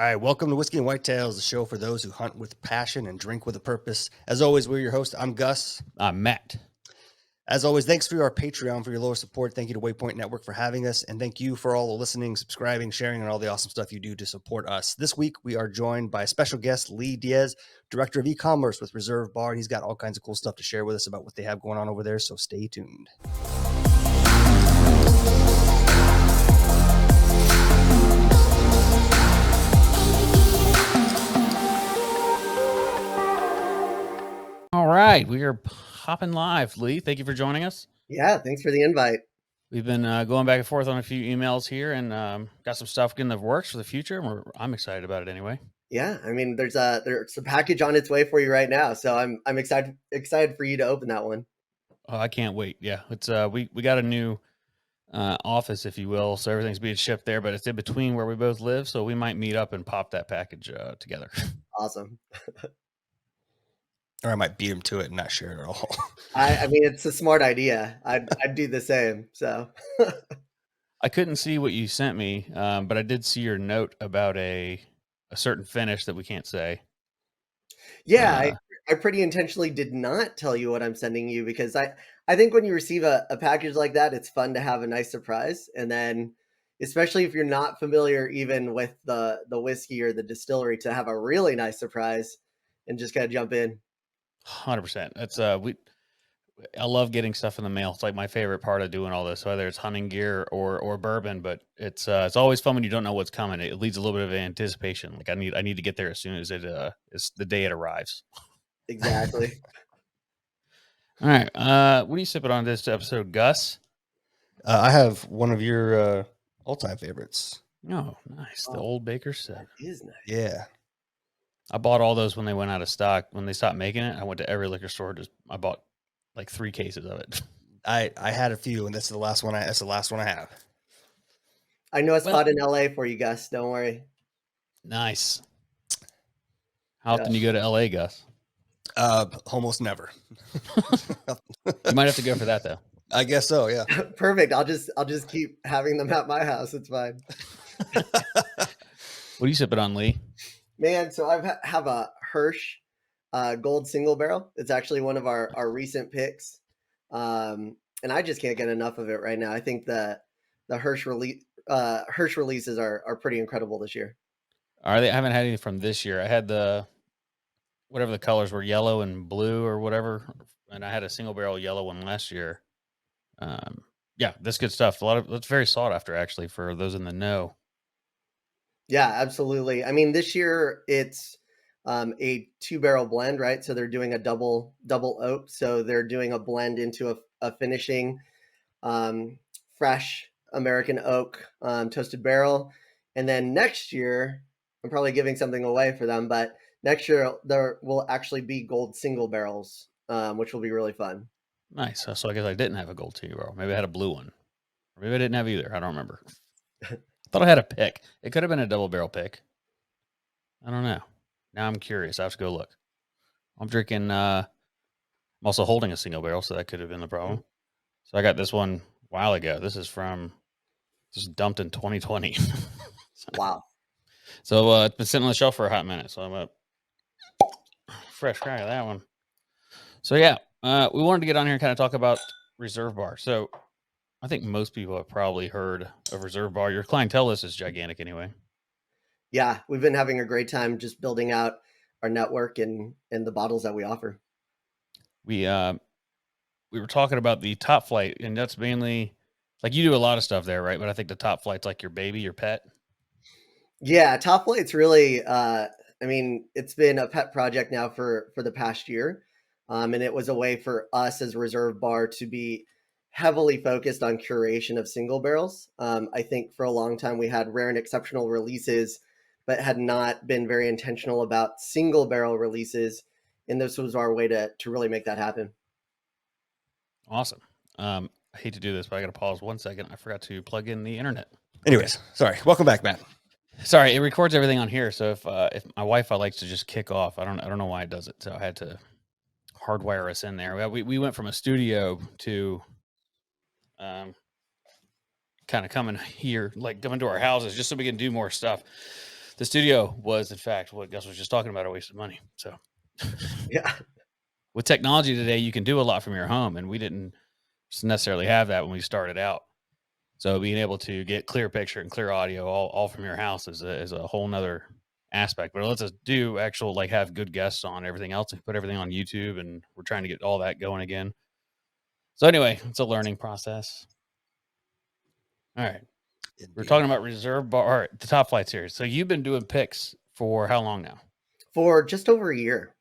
All right, welcome to Whiskey and Whitetails, the show for those who hunt with passion and drink with a purpose. As always, we're your host. I'm Gus. I'm Matt. As always, thanks for our Patreon for your lower support. Thank you to Waypoint Network for having us, and thank you for all the listening, subscribing, sharing, and all the awesome stuff you do to support us. This week, we are joined by a special guest, Lee Diaz, Director of E-commerce with Reserve Bar. He's got all kinds of cool stuff to share with us about what they have going on over there, so stay tuned. All right, we are hopping live. Lee, thank you for joining us. Yeah, thanks for the invite. We've been going back and forth on a few emails here, and got some stuff in the works for the future. I'm excited about it anyway. Yeah, I mean, there's a package on its way for you right now, so I'm excited for you to open that one. Oh, I can't wait. Yeah, it's we got a new office, if you will, so everything's being shipped there, but it's in between where we both live, so we might meet up and pop that package together. Awesome. Or I might beat him to it and not share it at all. I mean, it's a smart idea. I'd do the same. So I couldn't see what you sent me, but I did see your note about a certain finish that we can't say. Yeah, I pretty intentionally did not tell you what I'm sending you because I think when you receive a package like that, it's fun to have a nice surprise. And then especially if you're not familiar even with the whiskey or the distillery, to have a really nice surprise and just kind of jump in. 100%. That's I love getting stuff in the mail. It's like my favorite part of doing all this, whether it's hunting gear or bourbon. But it's always fun when you don't know what's coming. It leads a little bit of anticipation. Like I need to get there as soon as it's the day it arrives. Exactly. All right. What are you sipping on this episode, Gus? I have one of your all-time favorites. Oh, nice. The Old Baker 7. That is nice. Yeah. I bought all those when they went out of stock. When they stopped making it, I went to every liquor store. I bought like 3 cases of it. I had a few, and that's the last one I have. I know a spot in LA for you, Gus. Don't worry. Nice. How often you go to LA, Gus? Almost never. You might have to go for that though. I guess so. Yeah. Perfect. I'll just keep having them at my house. It's fine. What are you sipping on, Lee? Man, so I have a Hirsch gold single barrel. It's actually one of our recent picks, and I just can't get enough of it right now. I think the Hirsch releases are pretty incredible this year. Are they? I haven't had any from this year. I had whatever the colors were, yellow and blue or whatever, and I had a single barrel yellow one last year. Yeah, that's good stuff. That's very sought after actually for those in the know. Yeah, absolutely. I mean, this year it's a 2-barrel blend, right? So they're doing a double oak. So they're doing a blend into a finishing fresh American oak toasted barrel. And then next year, I'm probably giving something away for them, but next year there will actually be gold single barrels, which will be really fun. Nice. So I guess I didn't have a gold 2-barrel. Maybe I had a blue one. Or maybe I didn't have either. I don't remember. Thought I had a pick. It could have been a double barrel pick. I don't know. Now I'm curious. I have to go look. I'm drinking. I'm also holding a single barrel, so that could have been the problem. So I got this one a while ago. This is dumped in 2020. Wow. So it's been sitting on the shelf for a hot minute. So I'm a fresh crack of that one. So yeah, we wanted to get on here and kind of talk about Reserve Bar. So I think most people have probably heard of Reserve Bar. Your clientele list is gigantic anyway. Yeah, we've been having a great time just building out our network and the bottles that we offer. We were talking about the Topflight, and that's mainly like you do a lot of stuff there, right? But I think the Topflight's like your baby, your pet. Yeah, Topflight's really I mean, it's been a pet project now for the past year. And it was a way for us as Reserve Bar to be heavily focused on curation of single barrels. I think for a long time we had rare and exceptional releases, but had not been very intentional about single barrel releases. And this was our way to really make that happen. Awesome. I hate to do this, but I got to pause 1 second. I forgot to plug in the internet. Anyways, sorry. Welcome back, Matt. Sorry, it records everything on here. So if my Wi-Fi likes to just kick off, I don't know why it does it. So I had to hardwire us in there. We went from a studio to kind of coming here, like coming to our houses just so we can do more stuff. The studio was, in fact, what Gus was just talking about, a waste of money. So Yeah. with technology today, you can do a lot from your home, and we didn't necessarily have that when we started out. So being able to get clear picture and clear audio all from your house is a whole nother aspect. But it lets us do actual, like, have good guests on everything else and put everything on YouTube, and we're trying to get all that going again. So anyway, it's a learning process. All right. We're talking about Reserve Bar, the Topflight Series. So you've been doing picks for how long now? For just over a year.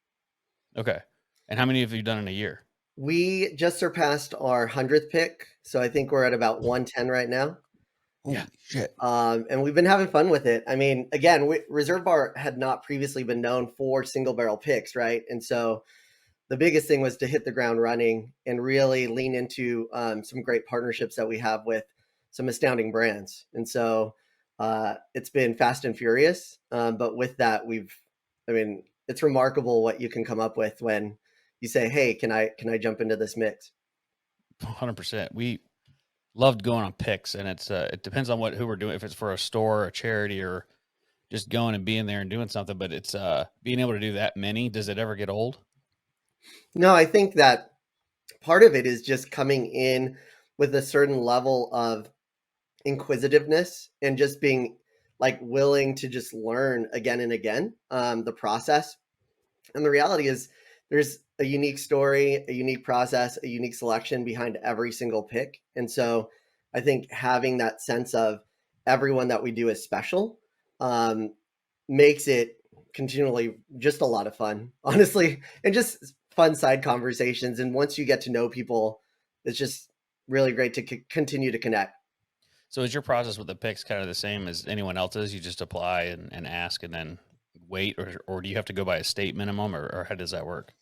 Okay. And how many have you done in a year? We just surpassed our 100th pick. So I think we're at about 110 right now. Holy shit. And we've been having fun with it. I mean, again, Reserve Bar had not previously been known for single barrel picks, right? And so the biggest thing was to hit the ground running and really lean into some great partnerships that we have with some astounding brands. And so it's been fast and furious. But with that, it's remarkable what you can come up with when you say, "Hey, can I jump into this mix?" 100%. We loved going on picks, and it depends on who we're doing. If it's for a store, a charity, or just going and being there and doing something. But it's being able to do that many. Does it ever get old? No, I think that part of it is just coming in with a certain level of inquisitiveness and just being like willing to just learn again and again the process. And the reality is there's a unique story, a unique process, a unique selection behind every single pick. And so I think having that sense of everyone that we do is special makes it continually just a lot of fun, honestly, and just fun side conversations. And once you get to know people, it's just really great to continue to connect. So is your process with the picks kind of the same as anyone else's? You just apply and ask and then wait, or do you have to go by a state minimum, or how does that work?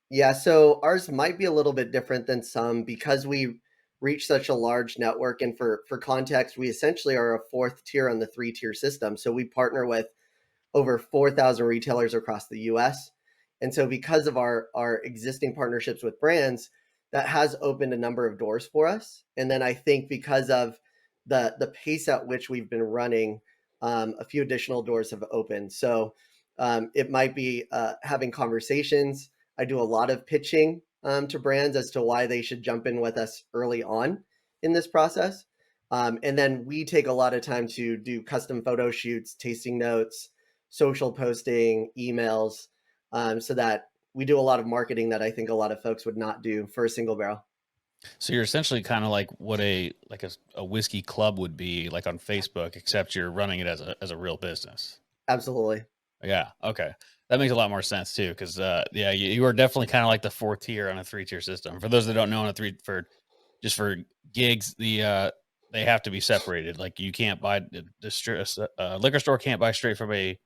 Yeah, so ours might be a little bit different than some because we reach such a large network. And for context, we essentially are a fourth tier on the 3-tier system. So we partner with over 4,000 retailers across the US. And so because of our existing partnerships with brands, that has opened a number of doors for us. And then I think because of the pace at which we've been running, a few additional doors have opened. So it might be having conversations. I do a lot of pitching to brands as to why they should jump in with us early on in this process. And then we take a lot of time to do custom photo shoots, tasting notes, social posting, emails, so that we do a lot of marketing that I think a lot of folks would not do for a single barrel. So you're essentially kind of like what a whiskey club would be, like on Facebook, except you're running it as a real business. Absolutely. Yeah. Okay. That makes a lot more sense too. Cause, yeah, you are definitely kind of like the 4th tier on a 3-tier system. For those that don't know, on for gigs, they have to be separated. Like you can't buy liquor store can't buy straight from a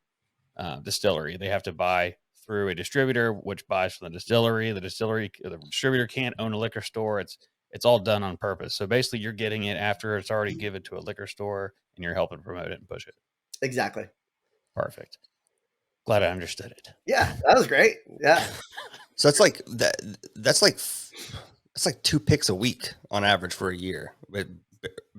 distillery. They have to buy through a distributor, which buys from the distillery. The distributor can't own a liquor store. It's all done on purpose. So basically, you're getting it after it's already given to a liquor store, and you're helping promote it and push it. Exactly. Perfect. Glad I understood it. Yeah, that was great. Yeah. So that's like that. That's like 2 picks a week on average for a year, but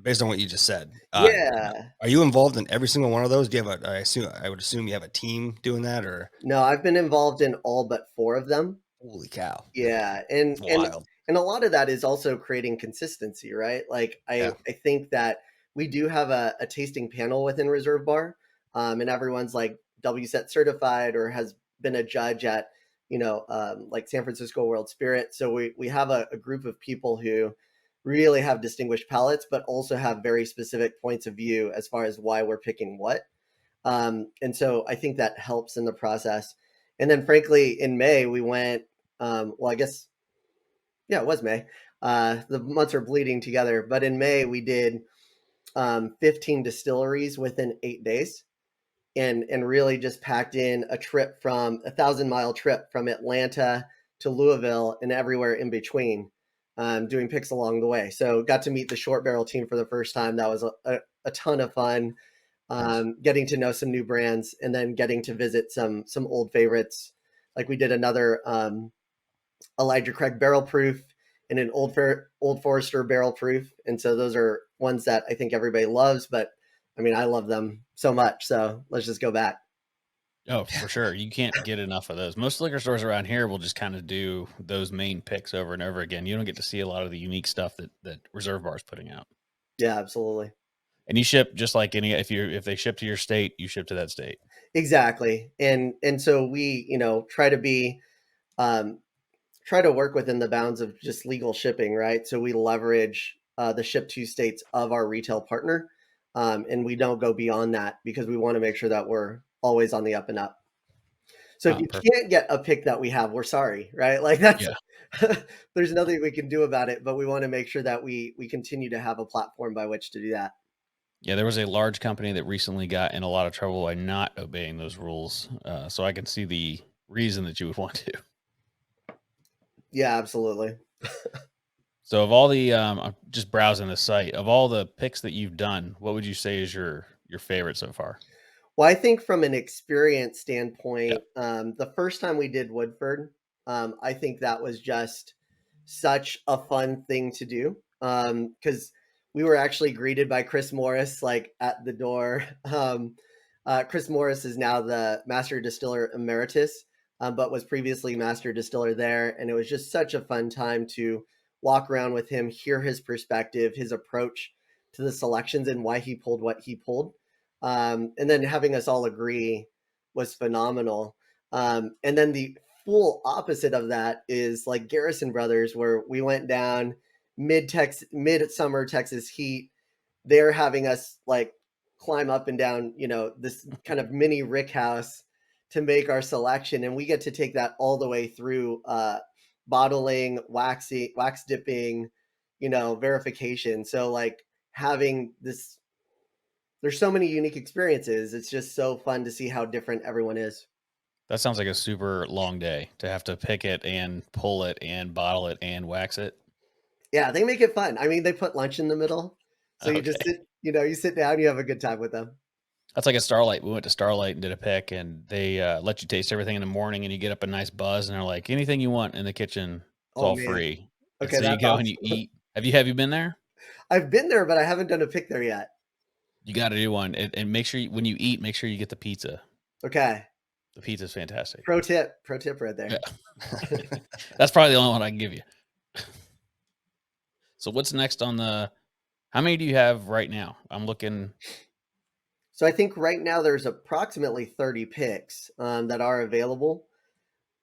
based on what you just said. Yeah. Are you involved in every single one of those? Do you have I would assume you have a team doing that, or No, I've been involved in all but 4 of them. holy cow. Yeah, It's wild. and a lot of that is also creating consistency, right? Like Yeah. I think that we do have a tasting panel within Reserve Bar, and everyone's like WSET certified or has been a judge at like San Francisco World Spirit. So we have a group of people who really have distinguished palates, but also have very specific points of view as far as why we're picking what. And so I think that helps in the process. And then, frankly, in May we went. Well, I guess it was May. The months are bleeding together, but in May we did 15 distilleries within 8 days, and really just packed in a 1,000-mile trip from Atlanta to Louisville and everywhere in between, doing picks along the way. So got to meet the short barrel team for the first time. That was a ton of fun. Getting to know some new brands and then getting to visit some old favorites. Like we did another Elijah Craig barrel proof and an Old Forester barrel proof. And so those are ones that I think everybody loves, but I mean, I love them so much. So let's just go back. Oh, for sure. You can't get enough of those. Most liquor stores around here will just kind of do those main picks over and over again. You don't get to see a lot of the unique stuff that Reserve Bar is putting out. Yeah, absolutely. And you ship just like if they ship to your state, you ship to that state. Exactly. And so we, try to be, try to work within the bounds of just legal shipping, right? So we leverage the ship to states of our retail partner. And we don't go beyond that because we want to make sure that we're always on the up and up. So if you Perfect. can't get a pick that we have, we're sorry, right? Like that's Yeah. there's nothing we can do about it, but we want to make sure that we continue to have a platform by which to do that. Yeah, there was a large company that recently got in a lot of trouble by not obeying those rules. So I can see the reason that you would want to. Yeah, absolutely. So of all the, I'm just browsing the site, of all the picks that you've done, what would you say is your favorite so far? Well, I think from an experience Yeah. standpoint, the first time we did Woodford, I think that was just such a fun thing to do because we were actually greeted by Chris Morris like at the door. Chris Morris is now the master distiller emeritus, but was previously master distiller there, and it was just such a fun time to walk around with him, hear his perspective, his approach to the selections, and why he pulled what he pulled. And then having us all agree was phenomenal. And then the full opposite of that is like Garrison Brothers, where we went down midsummer Texas heat. They're having us like climb up and down, this kind of mini rick house to make our selection, and we get to take that all the way through bottling, wax dipping, verification. So like having this, there's so many unique experiences. It's just so fun to see how different everyone is. That sounds like a super long day to have to pick it and pull it and bottle it and wax it. Yeah, they make it fun. I mean, they put lunch in the middle. So you just Okay. sit, you sit down, you have a good time with them. That's like a Starlight. We went to Starlight and did a pick, and they let you taste everything in the morning, and you get up a nice buzz, and they're like, anything you want in the kitchen, it's Oh all man. free. And Okay, so you that's go and you awesome. eat. Have you been there? I've been there, but I haven't done a pick there yet. You got to do one, and make sure when you eat, make sure you get the pizza. Okay. The pizza's fantastic. Pro tip right there. Yeah. That's probably the only one I can give you. So what's next on the? How many do you have right now? I'm looking. So I think right now there's approximately 30 picks that are available.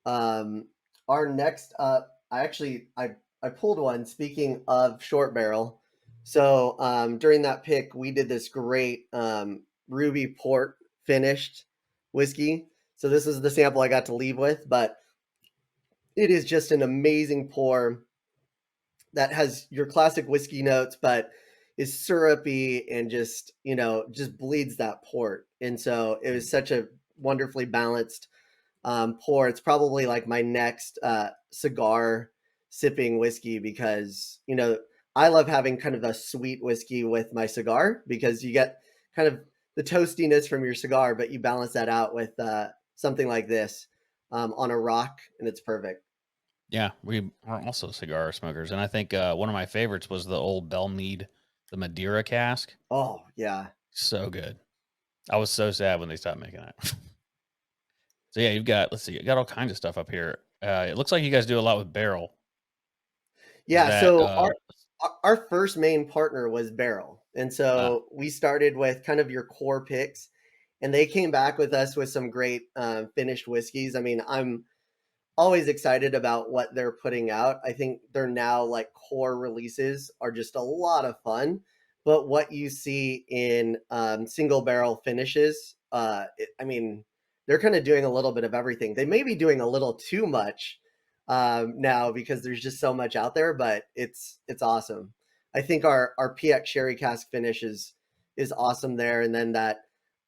Our next up, I pulled one. Speaking of short barrel, so during that pick, we did this great ruby port finished whiskey. So this is the sample I got to leave with, but it is just an amazing pour that has your classic whiskey notes, but is syrupy and just bleeds that port. And so it was such a wonderfully balanced pour. It's probably like my next cigar sipping whiskey because I love having kind of a sweet whiskey with my cigar because you get kind of the toastiness from your cigar, but you balance that out with something like this on a rock, and it's perfect. Yeah, we are also cigar smokers, and I think one of my favorites was the old Belmead, the Madeira cask. Oh yeah. So good. I was so sad when they stopped making that. So yeah, you've got, let's see, you got all kinds of stuff up here. It looks like you guys do a lot with barrel. Is Yeah, that so our first main partner was Barrel. And so we started with kind of your core picks, and they came back with us with some great finished whiskeys. I mean, I'm always excited about what they're putting out. I think they're now like core releases are just a lot of fun. But what you see in single barrel finishes, I mean, they're kind of doing a little bit of everything. They may be doing a little too much now because there's just so much out there, but it's awesome. I think our PX Sherry cask finish is awesome there, and then that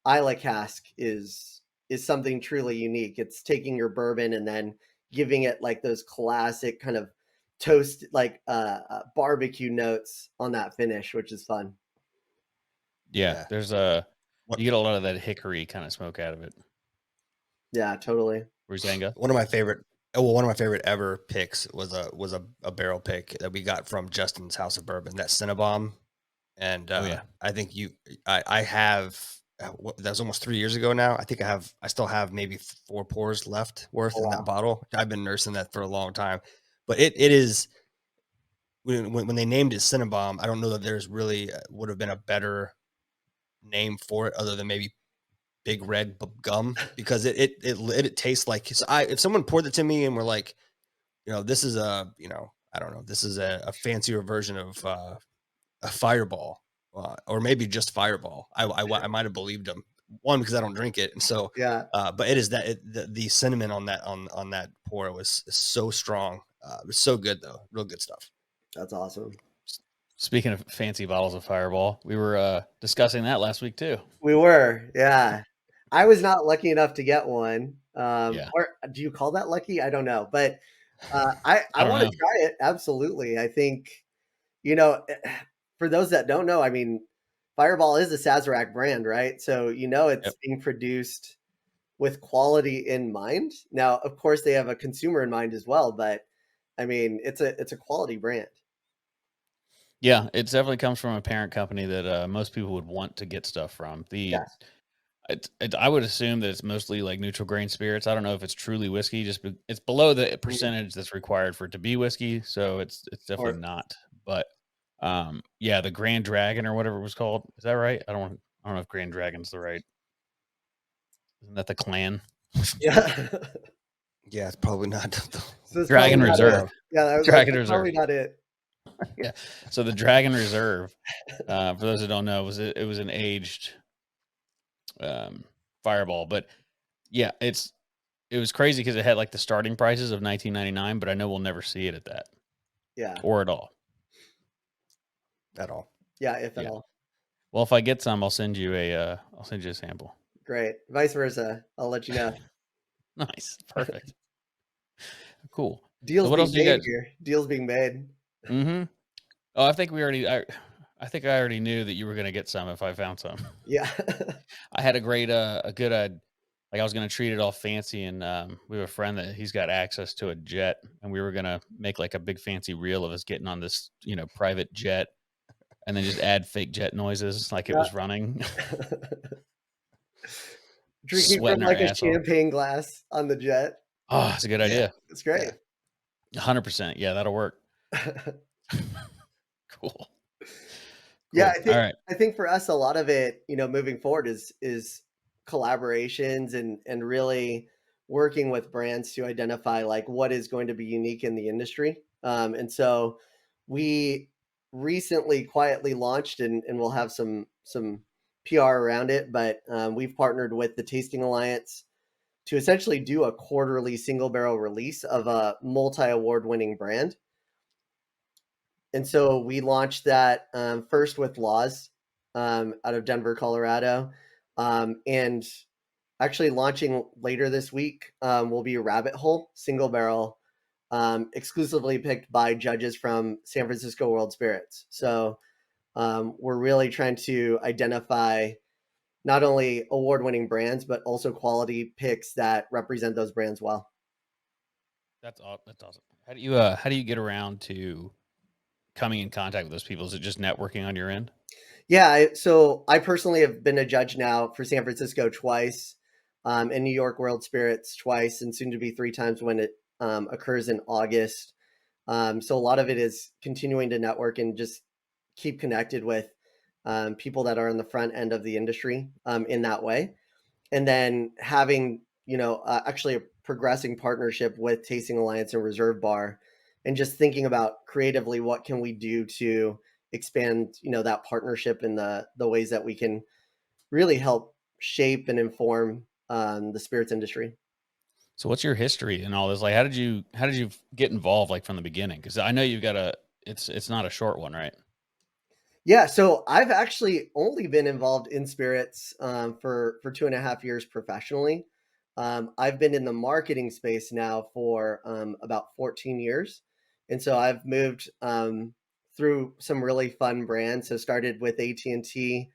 Isla cask is something truly unique. It's taking your bourbon and then giving it like those classic kind of toast, like barbecue notes on that finish, which is fun. yeah, there's you get a lot of that hickory kind of smoke out of it. Yeah, totally. Ruzanga. One of my favorite, one of my favorite ever picks was a barrel pick that we got from Justin's House of Bourbon. That Cinnabon, And Oh yeah. I think I have. That was almost 3 years ago now. I think I still have maybe 4 pours left worth Oh, in wow. that bottle. I've been nursing that for a long time, but it is when they named it Cinnabon. I don't know that there's really would have been a better name for it other than maybe Big Red Gum, because it tastes like, so if someone poured it to me and were like, this is I don't know, this is a fancier version of a Fireball, or maybe just Fireball, I might have believed them. One, because I don't drink it, and so, Yeah, but it is the cinnamon on that pour was so strong. It was so good though, real good stuff. that's awesome. Speaking of fancy bottles of Fireball, we were discussing that last week too. We were, yeah. I was not lucky enough to get one. Yeah. Or do you call that lucky? I don't know, but I I don't want to know. try it. Absolutely. I think, you know, for those that don't know, I mean, Fireball is a Sazerac brand, right? So, it's Yep. being produced with quality in mind. Now, of course, they have a consumer in mind as well, but I mean, it's a quality brand. Yeah, it definitely comes from a parent company that most people would want to get stuff from. Yes. I would assume that it's mostly like neutral grain spirits. I don't know if it's truly whiskey. It's below the Mhm. percentage that's required for it to be whiskey, so it's definitely Or not. But yeah, the Grand Dragon or whatever it was called. Is that right? I don't know if Grand Dragon's the right. Isn't that the clan? yeah. Yeah, it's probably not. So it's probably Dragon not it. Reserve. Yeah, Dragon that's Reserve. probably not it. Yeah. So the Dragon Reserve, for those that don't know, it was an aged Fireball, but yeah, it was crazy because it had like the starting prices of 1999, but I know we'll never see it at that Yeah. or at all. At all. Yeah, if at Yeah. all. Well, if I get some, I'll send you a sample. Great. Vice versa. I'll let you know. Nice. Perfect. Cool. So Deals what else being do you made guys? here. Deals being made. Mm-hmm. Oh, I think I already knew that you were going to get some if I found some. Yeah. I had a good, like I was going to treat it all fancy. And we have a friend that he's got access to a jet, and we were going to make like a big fancy reel of us getting on this, private jet, and then just add fake jet noises like it Yeah. was running, Drinking from sweating our like a ass off. champagne glass on the jet. Oh, it's a good Yeah. idea. It's Yeah. great. 100%. Yeah, that'll work. Cool. Yeah, Cool. All right. I think for us a lot of it, moving forward is collaborations and really working with brands to identify like what is going to be unique in the industry. And so we recently quietly launched and we'll have some PR around it, but we've partnered with the Tasting Alliance to essentially do a quarterly single barrel release of a multi-award winning brand. And so we launched that first with Laws out of Denver, Colorado. And actually launching later this week will be a Rabbit Hole single barrel, exclusively picked by judges from San Francisco World Spirits. So we're really trying to identify not only award winning brands, but also quality picks that represent those brands well. That's awesome. How do you get around to coming in contact with those people? Is it just networking on your end? Yeah, so I personally have been a judge now for San Francisco twice, and New York World Spirits twice, and soon to be 3 times when it occurs in August. So a lot of it is continuing to network and just keep connected with people that are on the front end of the industry in that way, and then having actually a progressing partnership with Tasting Alliance and Reserve Bar, and just thinking about creatively what can we do to expand that partnership in the ways that we can really help shape and inform the spirits industry. So what's your history and all this? Like, how did you get involved like from the beginning? Because I know you've got it's not a short one, right? Yeah, so I've actually only been involved in spirits for 2.5 years professionally. I've been in the marketing space now for about 14 years, and so I've moved through some really fun brands. So started with AT&T,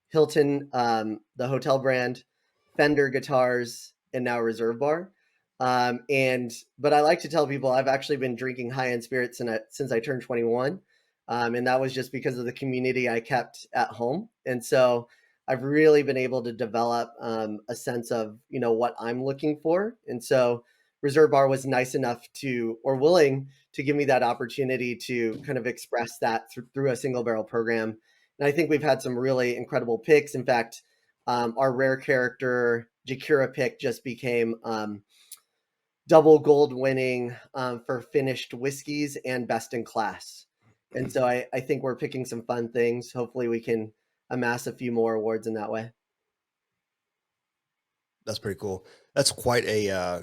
Hilton, the hotel brand, Fender guitars, and now Reserve Bar. But I like to tell people I've actually been drinking high end spirits since I turned 21. And that was just because of the community I kept at home. And so I've really been able to develop a sense of, what I'm looking for. And so Reserve Bar was nice enough to, or willing to give me that opportunity to kind of express that through a single barrel program. And I think we've had some really incredible picks. In fact, our rare character Jakira pick just became double gold winning for finished whiskeys and best in class. And so I think we're picking some fun things. Hopefully we can amass a few more awards in that way. That's pretty cool. That's quite a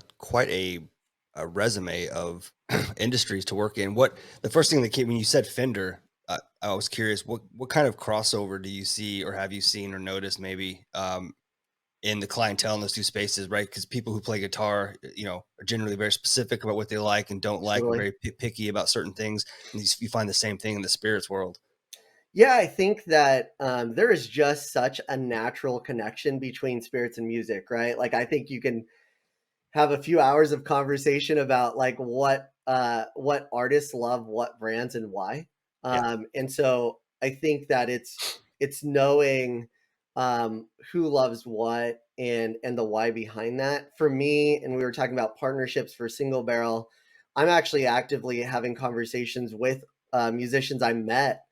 resume of industries to work in. What the first thing that came when you said Fender, I was curious what kind of crossover do you see or have you seen or noticed maybe in the clientele in those two spaces, right? Because people who play guitar, are generally very specific about what they like and don't like, and Totally. very picky about certain things. And you find the same thing in the spirits world. Yeah, I think that there is just such a natural connection between spirits and music, right? Like I think you can have a few hours of conversation about like what artists love what brands and why. Yeah. And so I think that it's knowing who loves what and the why behind that. For me, and we were talking about partnerships for single barrel, I'm actually actively having conversations with musicians I met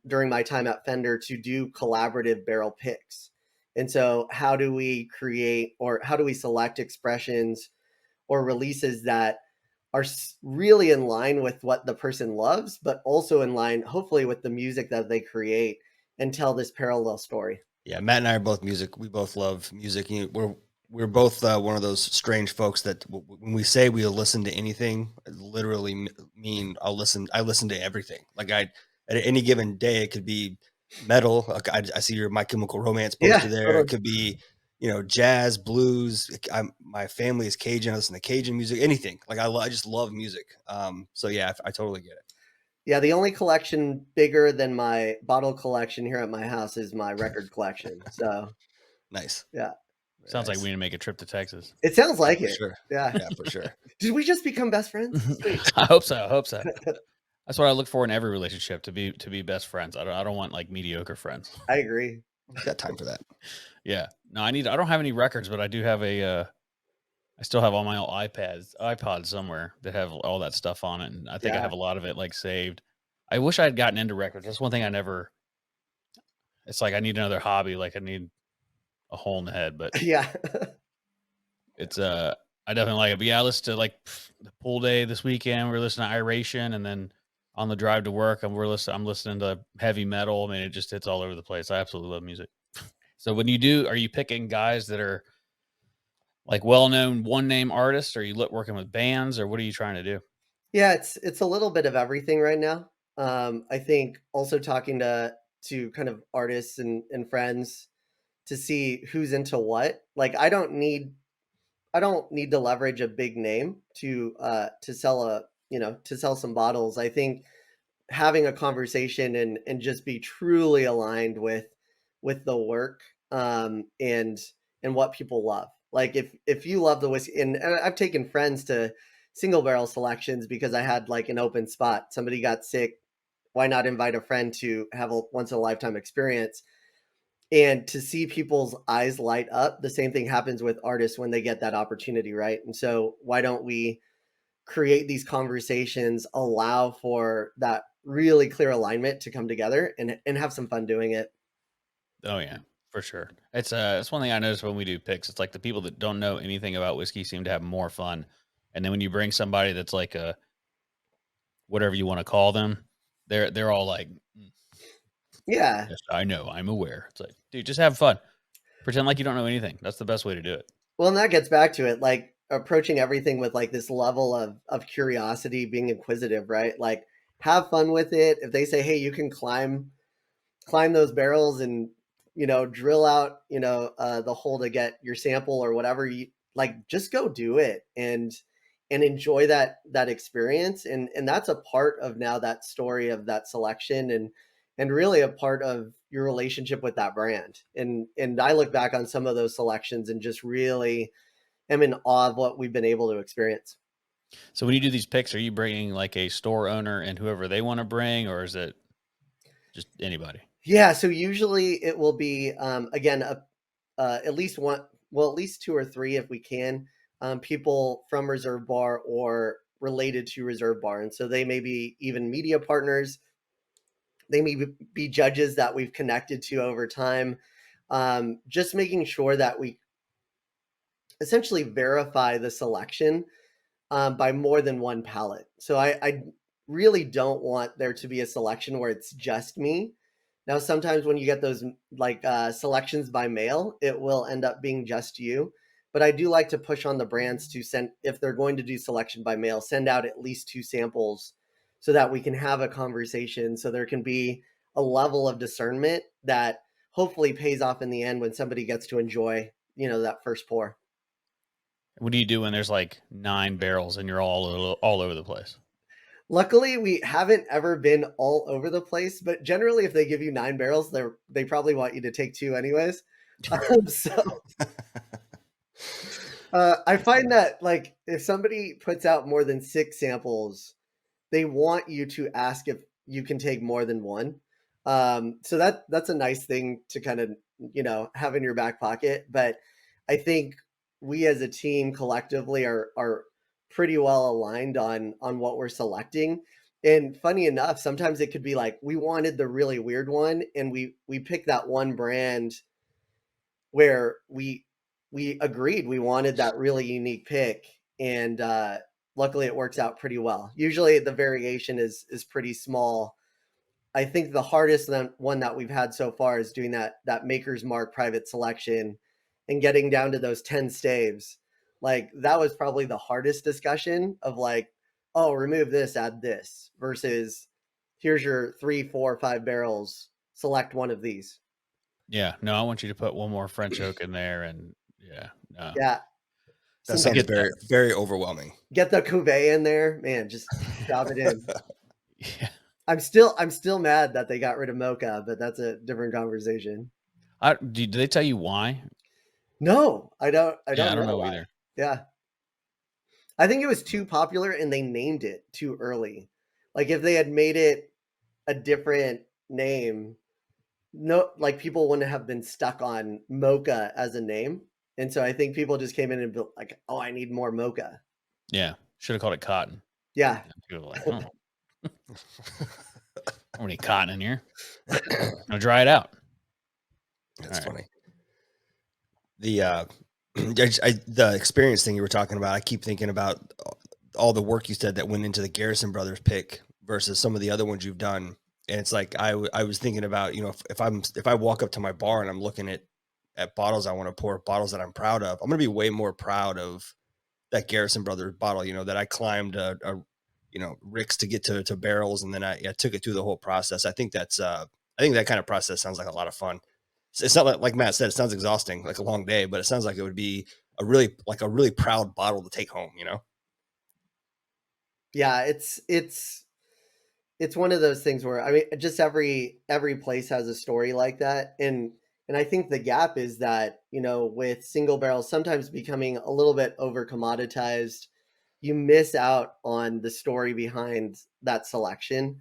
during my time at Fender to do collaborative barrel picks. And so, how do we create or how do we select expressions or releases that are really in line with what the person loves, but also in line, hopefully, with the music that they create and tell this parallel story? Yeah, Matt and I are both music. We both love music. We're both one of those strange folks that when we say we'll listen to anything, it literally mean I'll listen. I listen to everything. Like at any given day, it could be metal. Like I see your My Chemical Romance Yeah, poster there. It totally. could be jazz, blues. My family is Cajun. I listen to Cajun music. Anything. Like I just love music. So yeah, I totally get it. Yeah, the only collection bigger than my bottle collection here at my house is my record collection. So, Nice. yeah, Very Sounds like we nice. need to make a trip to Texas. it sounds Yeah, like for it. sure. Yeah. Yeah, for sure. Did we just become best friends? Sweet. I hope so. I hope so. That's what I look for in every relationship, to be best friends. I don't want like mediocre friends. I agree. We've got time for that. Yeah. No, I don't have any records, but I do have I still have all my old iPods somewhere that have all that stuff on it, and I think I Yeah. have a lot of it like saved. I wish I had gotten into records. That's one thing I never. It's like I need another hobby. Like I need a hole in the head, but Yeah. it's I definitely like it. But yeah, I listened to like the pool day this weekend. We're listening to Iration, and then on the drive to work, I'm listening to heavy metal. I mean, it just hits all over the place. I absolutely love music. So when you do, are you picking guys that are like well-known one-name artists? Or are you working with bands, or what are you trying to do? Yeah, it's a little bit of everything right now. I think also talking to kind of artists and friends to see who's into what. Like I don't need to leverage a big name to sell to sell some bottles. I think having a conversation and just be truly aligned with the work and what people love. Like if you love the whiskey, and I've taken friends to single barrel selections because I had like an open spot. Somebody got sick. Why not invite a friend to have a once in a lifetime experience? And to see people's eyes light up, the same thing happens with artists when they get that opportunity, right? And so why don't we create these conversations, allow for that really clear alignment to come together and have some fun doing it? Oh yeah, for sure. It's one thing I noticed when we do picks. It's like the people that don't know anything about whiskey seem to have more fun. And then when you bring somebody that's like a whatever you want to call them, they're all like, "Mm, Yeah. yes, I know, I'm aware." It's like, dude, just have fun. Pretend like you don't know anything. That's the best way to do it. Well, and that gets back to it, like approaching everything with like this level of curiosity, being inquisitive, right? Like have fun with it. If they say, hey, you can climb those barrels and drill out the hole to get your sample or whatever, you like, just go do it and enjoy that experience, and that's a part of now that story of that selection and really a part of your relationship with that brand. And I look back on some of those selections and just really am in awe of what we've been able to experience. So when you do these picks, are you bringing like a store owner and whoever they want to bring, or is it just anybody? Yeah, so usually it will be again at least one, well, at least two or three if we can, people from Reserve Bar or related to Reserve Bar, and so they may be even media partners. They may be judges that we've connected to over time. Just making sure that we essentially verify the selection by more than one palette. So I really don't want there to be a selection where it's just me. Now, sometimes when you get those like selections by mail, it will end up being just you. But I do like to push on the brands to send, if they're going to do selection by mail, send out at least 2 samples so that we can have a conversation. So there can be a level of discernment that hopefully pays off in the end when somebody gets to enjoy, that first pour. What do you do when there's like 9 barrels and you're all over the place? Luckily, we haven't ever been all over the place, but generally, if they give you 9 barrels, they probably want you to take 2 anyways. So I find that like if somebody puts out more than 6 samples, they want you to ask if you can take more than one. So that's a nice thing to kind of have in your back pocket. But I think we as a team collectively are pretty well aligned on what we're selecting. And funny enough, sometimes it could be like we wanted the really weird one, and we picked that one brand where we agreed we wanted that really unique pick, and luckily it works out pretty well. Usually the variation is pretty small. I think the hardest one that we've had so far is doing that Maker's Mark private selection and getting down to those 10 staves. Like that was probably the hardest discussion of like, oh, remove this, add this, versus here's your 3, 4, 5 barrels, select one of these. Yeah, no, I want you to put one more French oak in there, and yeah, no, Yeah. That Some, I sounds get that. very, very overwhelming. get the cuvee in there, man, just drop it in. Yeah, I'm still mad that they got rid of mocha, but that's a different conversation. do they tell you why? No, I don't Yeah, I don't know know why. either. Yeah. I think it was too popular and they named it too early. Like if they had made it a different name, no, like people wouldn't have been stuck on mocha as a name. And so I think people just came in and built like, oh, I need more mocha. Yeah, should have called it cotton. Yeah. And people were like, oh, I don't need cotton in here. I'll dry it out. That's All right. funny. The the experience thing you were talking about, I keep thinking about all the work you said that went into the Garrison Brothers pick versus some of the other ones you've done. And it's like I was thinking about, if I walk up to my bar and I'm looking at bottles I want to pour, bottles that I'm proud of, I'm gonna be way more proud of that Garrison Brothers bottle, that I climbed ricks to get to barrels, and then I took it through the whole process. I think that kind of process sounds like a lot of fun. It's not like Matt said, it sounds exhausting, like a long day, but it sounds like it would be a really proud bottle to take home. Yeah, it's one of those things where I mean just every place has a story like that. And I think the gap is that, with single barrels sometimes becoming a little bit over commoditized, you miss out on the story behind that selection.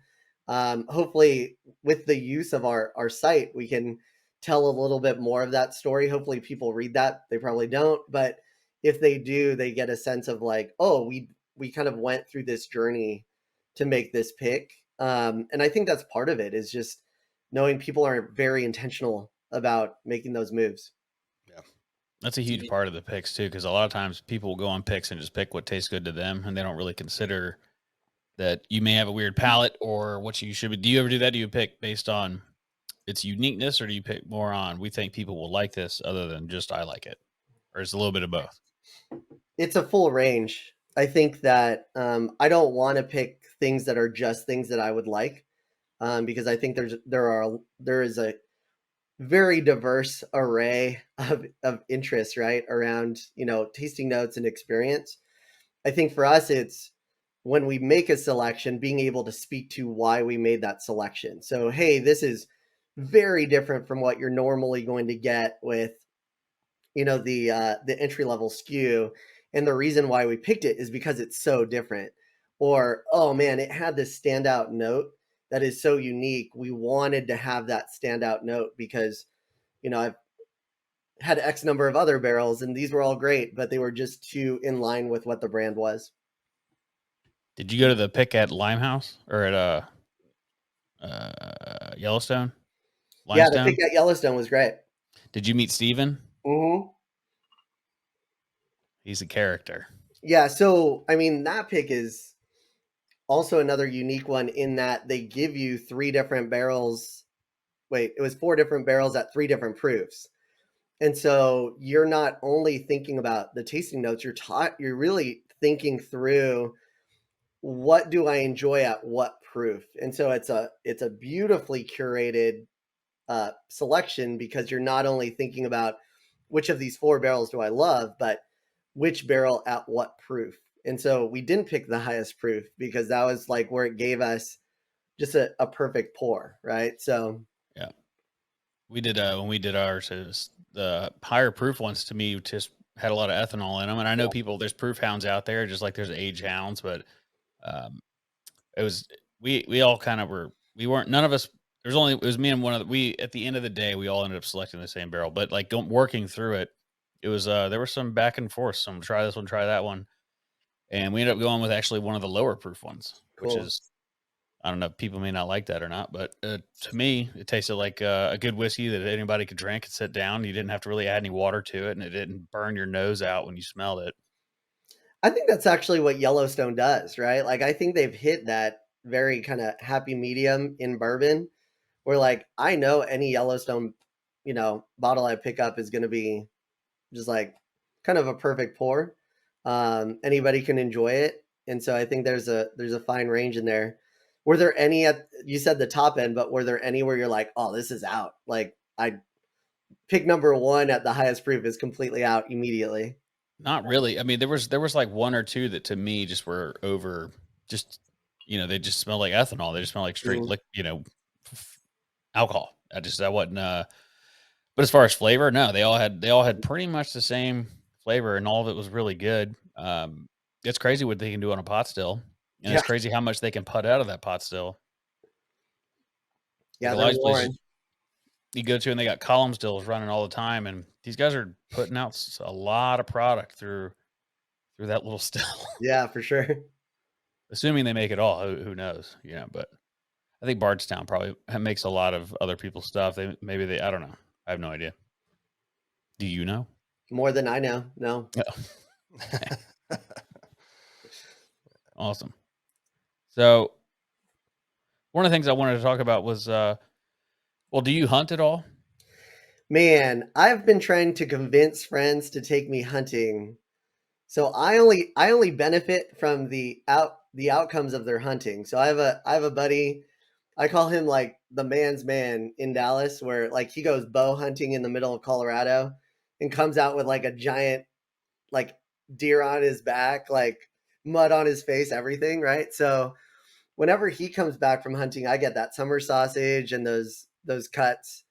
Hopefully with the use of our site, we can tell a little bit more of that story. Hopefully people read that. They probably don't, but if they do, they get a sense of like, oh, we kind of went through this journey to make this pick. And I think that's part of it, is just knowing people are very intentional about making those moves. Yeah. That's a huge part of the picks too, because a lot of times people will go on picks and just pick what tastes good to them, and they don't really consider that you may have a weird palate or what you should be. Do you ever do that? Do you pick based on its uniqueness, or do you pick more on we think people will like this, other than just I like it, or it's a little bit of both? It's a full range. I think that I don't want to pick things that are just things that I would like, because I think there is a very diverse array of interests, right, around tasting notes and experience. I think for us, it's when we make a selection, being able to speak to why we made that selection. So, hey, this is very different from what you're normally going to get with the entry level SKU, And the reason why we picked it is because it's so different. Or, oh man, it had this standout note that is so unique. We wanted to have that standout note because, I've had X number of other barrels and these were all great, but they were just too in line with what the brand was. Did you go to the pick at Limehouse or at Yellowstone? Yeah, the Limestone? pick at Yellowstone was great. Did you meet Steven? Mm-hmm. He's a character. Yeah, so I mean that pick is also another unique one in that they give you 3 different barrels. Wait, it was 4 different barrels at 3 different proofs. And so you're not only thinking about the tasting notes, you're really thinking through what do I enjoy at what proof. And so it's a beautifully curated selection because you're not only thinking about which of these 4 barrels do I love, but which barrel at what proof. And so we didn't pick the highest proof because that was like where it gave us just a perfect pour, right? So yeah, we did when we did ours. It was the higher proof ones to me just had a lot of ethanol in them, and I know people. There's proof hounds out there, just like there's age hounds, but it was we all kind of were. We weren't. None of us. It was me and one of we. At the end of the day, we all ended up selecting the same barrel, but like working through it, it was there was some back and forth. Some try this one, try that one. And we ended up going with actually one of the lower proof ones, which cool. is, I don't know, people may not like that or not, but to me, it tasted like a good whiskey that anybody could drink and sit down. You didn't have to really add any water to it, and it didn't burn your nose out when you smelled it. I think that's actually what Yellowstone does, right? Like I think they've hit that very kind of happy medium in bourbon where like I know any Yellowstone, bottle I pick up is going to be just like kind of a perfect pour. Anybody can enjoy it. And so I think there's a fine range in there. Were there any you said the top end, but were there any where you're like, oh, this is out? Like I pick number 1 at the highest proof is completely out immediately. Not really. I mean, there was like one or two that to me just were over. Just they just smell like ethanol. They just smell like straight, Mm. alcohol. That wasn't. But as far as flavor, no, they all had pretty much the same flavor, and all of it was really good. It's crazy what they can do on a pot still, and Yeah. it's crazy how much they can put out of that pot still. Like Yeah. a lot They're of these places Warren. you go to, and they got column stills running all the time, and these guys are putting out a lot of product through that little still. Yeah, for sure. Assuming they make it all, who knows? But I think Bardstown probably makes a lot of other people's stuff. Maybe I don't know. I have no idea. Do you know? More than I know. No. Oh, awesome. So one of the things I wanted to talk about was, well, do you hunt at all? Man, I've been trying to convince friends to take me hunting. So I only benefit from the outcomes of their hunting. So I have a buddy, I call him like the man's man in Dallas, where like he goes bow hunting in the middle of Colorado and comes out with like a giant like deer on his back, like mud on his face, everything, right? So whenever he comes back from hunting, I get that summer sausage and those cuts.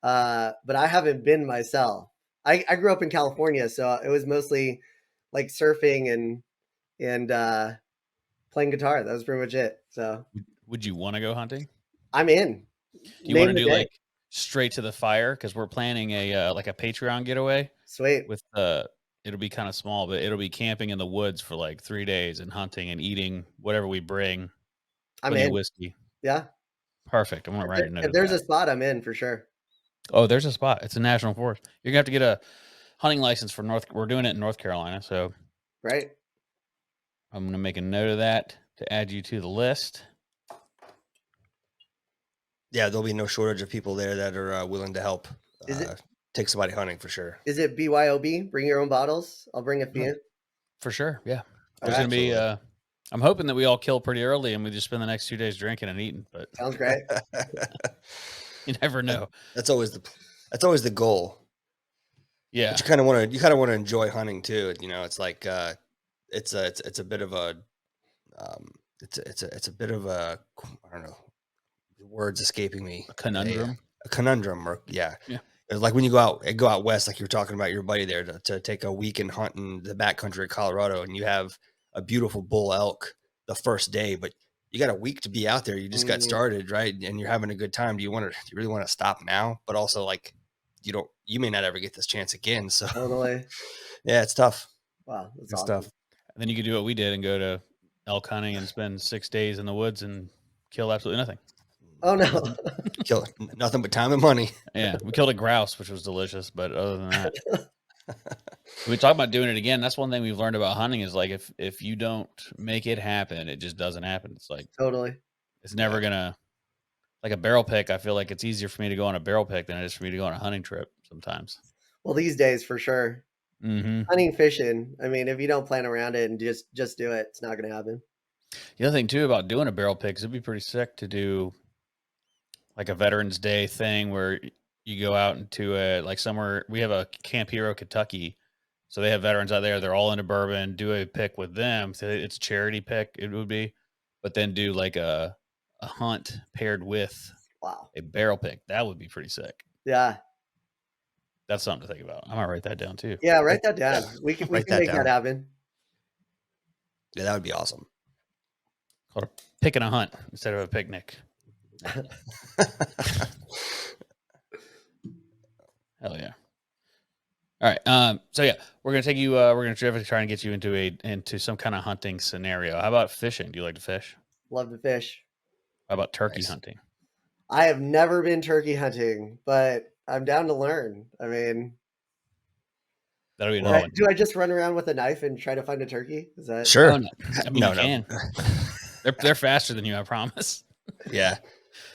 But I haven't been myself. I grew up in California, so it was mostly like surfing and playing guitar. That was pretty much it. So Would you want to go hunting? I'm in. Do you want Name to the do day. like straight to the fire? Because we're planning a like a Patreon getaway Sweet. with it'll be kind of small, but it'll be camping in the woods for like 3 days and hunting and eating whatever we bring. I'm Plenty of in. whiskey. Yeah. Perfect. I'm gonna write a note If of there's that. a spot, I'm in for sure. Oh, there's a spot. It's a national forest. You're gonna have to get a hunting license for We're doing it in North Carolina, so Right. I'm gonna make a note of that to add you to the list. Yeah, there'll be no shortage of people there that are willing to help Is it take somebody hunting for sure. is it BYOB? Bring your own bottles. I'll bring a few. For sure. Yeah. All There's right. gonna be Absolutely. I'm hoping that we all kill pretty early and we just spend the next 2 days drinking and eating, but Sounds great. you never know. That's always the goal. Yeah. But you kind of want to enjoy hunting too. It's like it's a bit of a it's a bit of a, I don't know, the words escaping me. A conundrum. A conundrum, or yeah. Yeah. It's like when you go out west, like you were talking about your buddy there, to take a weekend hunt in the backcountry of Colorado, and you have a beautiful bull elk the first day, but you got a week to be out there. You just got started, right? And you're having a good time. Do you really want to stop now? But also, like, you may not ever get this chance again. So Totally. yeah, it's tough. Wow, that's Good awesome. stuff. And then you could do what we did and go to elk hunting and spend 6 days in the woods and kill absolutely nothing. Oh no. Kill nothing but time and money. Yeah, we killed a grouse, which was delicious. But other than that, we talk about doing it again. That's one thing we've learned about hunting is like if you don't make it happen, it just doesn't happen. It's like Totally. it's never gonna like a barrel pick. I feel like it's easier for me to go on a barrel pick than it is for me to go on a hunting trip sometimes. Well, these days for sure. Mm-hmm. Hunting, fishing. I mean, if you don't plan around it and just do it, it's not going to happen. The other thing too about doing a barrel pick is it'd be pretty sick to do like a Veterans Day thing where you go out into like somewhere. We have a Camp Hero, Kentucky, so they have veterans out there. They're all into bourbon. Do a pick with them. So it's a charity pick. It would be, but then do like a hunt paired with Wow. a barrel pick. That would be pretty sick. Yeah. That's something to think about. I might write that down too. Yeah, write that down. We can Write that make down. that happen. Yeah, that would be awesome. Called a pick and a hunt instead of a picnic. Hell yeah. All right. So yeah, we're gonna take you. We're gonna try and get you into some kind of hunting scenario. How about fishing? Do you like to fish? Love to fish. How about turkey Nice. hunting? I have never been turkey hunting, but I'm down to learn. I mean, That'll be another one. do I just run around with a knife and try to find a turkey? Is that Sure. Oh, no. I mean, No, you no. can. They're faster than you, I promise. Yeah.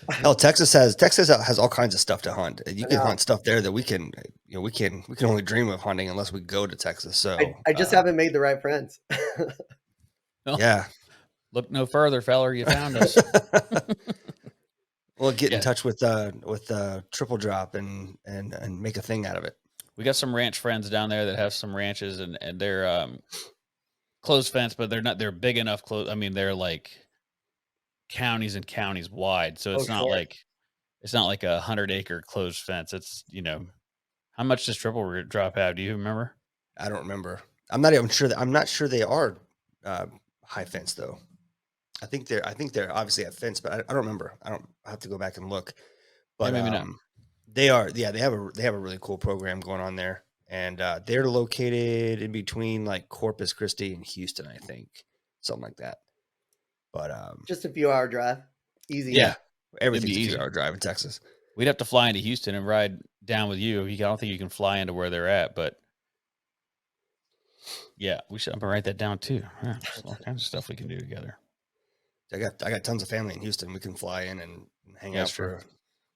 Hell, Texas has all kinds of stuff to hunt. You can know. hunt stuff there that we can only dream of hunting unless we go to Texas. So I just haven't made the right friends. yeah. Look no further, feller. You found us. Well, get Yeah. in touch with Triple Drop and make a thing out of it. We got some ranch friends down there that have some ranches and they're closed fence, but they're big enough I mean, they're like counties and counties wide. So it's not sure. like it's not like 100-acre closed fence. It's, how much does Triple Drop have? Do you remember? I don't remember. I'm not even sure I'm not sure they are high fence though. I think they're obviously at fence, but I don't remember. I have to go back and look. But maybe not. they are, yeah, they have a really cool program going on there. And they're located in between like Corpus Christi and Houston, I think. Something like that. But Just a few hour drive. Easy. yeah, everything's a easy. 2-hour drive in Texas. We'd have to fly into Houston and ride down with you. I don't think you can fly into where they're at, but yeah, I'm gonna write that down too. Yeah, there's all kinds of stuff we can do together. I got tons of family in Houston. We can fly in and hang out true. for.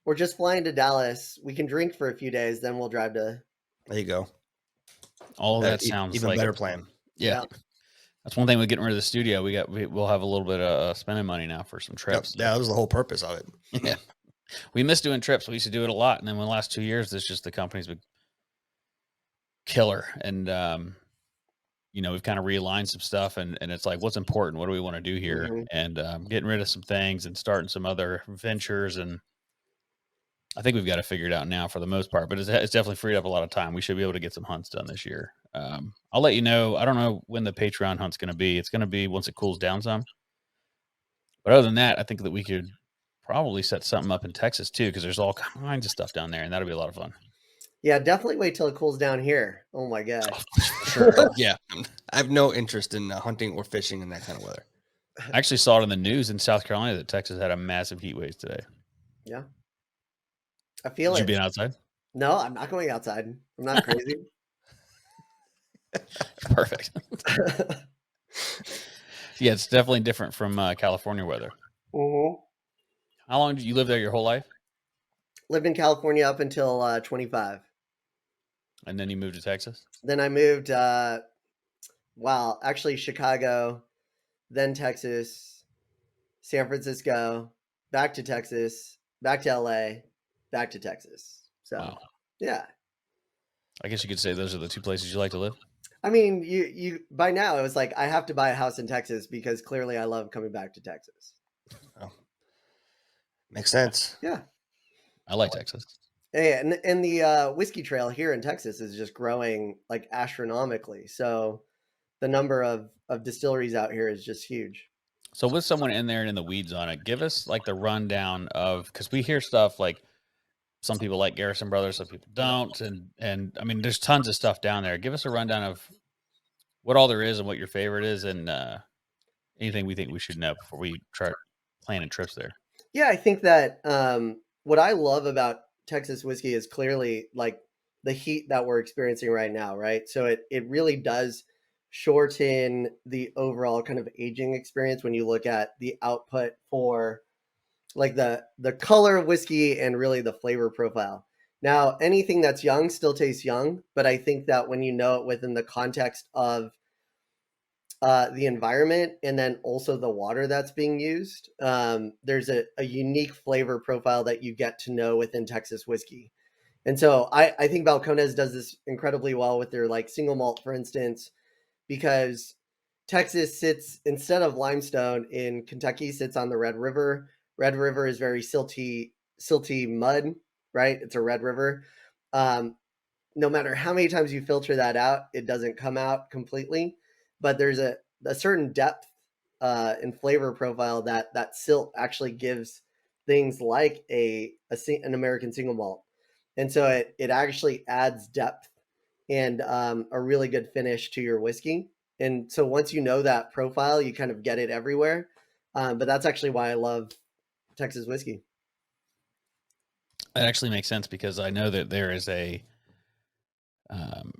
We're just flying to Dallas. We can drink for a few days, then we'll drive to. There you go. All that sounds even like better plan. Yeah. That's one thing with getting rid of the studio. We'll have a little bit of spending money now for some trips. Yeah, that was the whole purpose of it. Yeah. We miss doing trips. We used to do it a lot. And then in the last 2 years, it's just the company's been killer. And, we've kind of realigned some stuff and it's like, what's important? What do we want to do here? Mhm. And getting rid of some things and starting some other ventures. And I think we've got to figure it out now for the most part, but it's definitely freed up a lot of time. We should be able to get some hunts done this year. I'll let you know. I don't know when the Patreon hunt's going to be. It's going to be once it cools down some. But other than that, I think that we could probably set something up in Texas too, because there's all kinds of stuff down there, and that'll be a lot of fun. Yeah, definitely wait till it cools down here. Oh my god. Sure. Yeah, I have no interest in hunting or fishing in that kind of weather. I actually saw it in the news in South Carolina that Texas had a massive heat wave today. Yeah. I feel Did it. you be outside? No, I'm not going outside. I'm not crazy. Perfect. Yeah, it's definitely different from California weather. Mm-hmm. How long did you live there your whole life? Lived in California up until 25. And then you moved to Texas? Then I moved, actually Chicago, then Texas, San Francisco, back to Texas, back to LA, back to Texas. So, Wow. yeah. I guess you could say those are the two places you like to live. I mean, you by now it was like I have to buy a house in Texas because clearly I love coming back to Texas. Oh. Makes sense. Yeah. I like Texas. Hey, and the whiskey trail here in Texas is just growing like astronomically. So the number of distilleries out here is just huge. So with someone in there and in the weeds on it, give us like the rundown of, because we hear stuff like some people like Garrison Brothers, some people don't, and I mean there's tons of stuff down there. Give us a rundown of what all there is and what your favorite is, and anything we think we should know before we try planning trips there. Yeah, I think that what I love about Texas whiskey is clearly like the heat that we're experiencing right now, right? So it really does shorten the overall kind of aging experience when you look at the output for like the color of whiskey and really the flavor profile. Now, anything that's young still tastes young, but I think that when you know it within the context of the environment and then also the water that's being used, there's a unique flavor profile that you get to know within Texas whiskey. And so I think Balcones does this incredibly well with their like single malt, for instance, because Texas sits instead of limestone in Kentucky sits on the Red River. Red River is very silty mud, right? It's a red river. Um, no matter how many times you filter that out, it doesn't come out completely. But there's a certain depth and flavor profile that silt actually gives things like an American single malt, and so it actually adds depth and a really good finish to your whiskey. And so once you know that profile, you kind of get it everywhere. But that's actually why I love Texas whiskey. That actually makes sense because I know that there is um,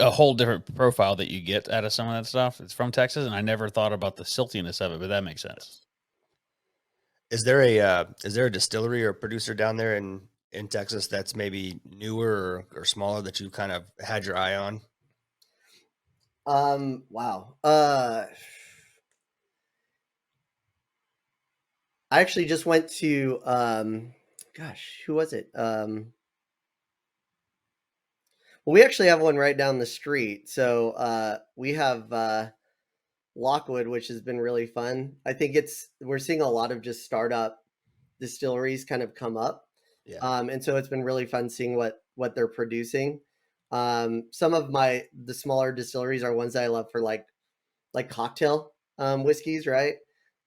a whole different profile that you get out of some of that stuff. It's from Texas, and I never thought about the siltiness of it, but that makes sense. Is there a distillery or producer down there in Texas that's maybe newer or smaller that you kind of had your eye on? Wow. I actually just went to gosh, who was it? Well, we actually have one right down the street. So we have Lockwood, which has been really fun. I think we're seeing a lot of just startup distilleries kind of come up. Yeah. And so it's been really fun seeing what they're producing. Some of the smaller distilleries are ones that I love for like cocktail whiskeys, right?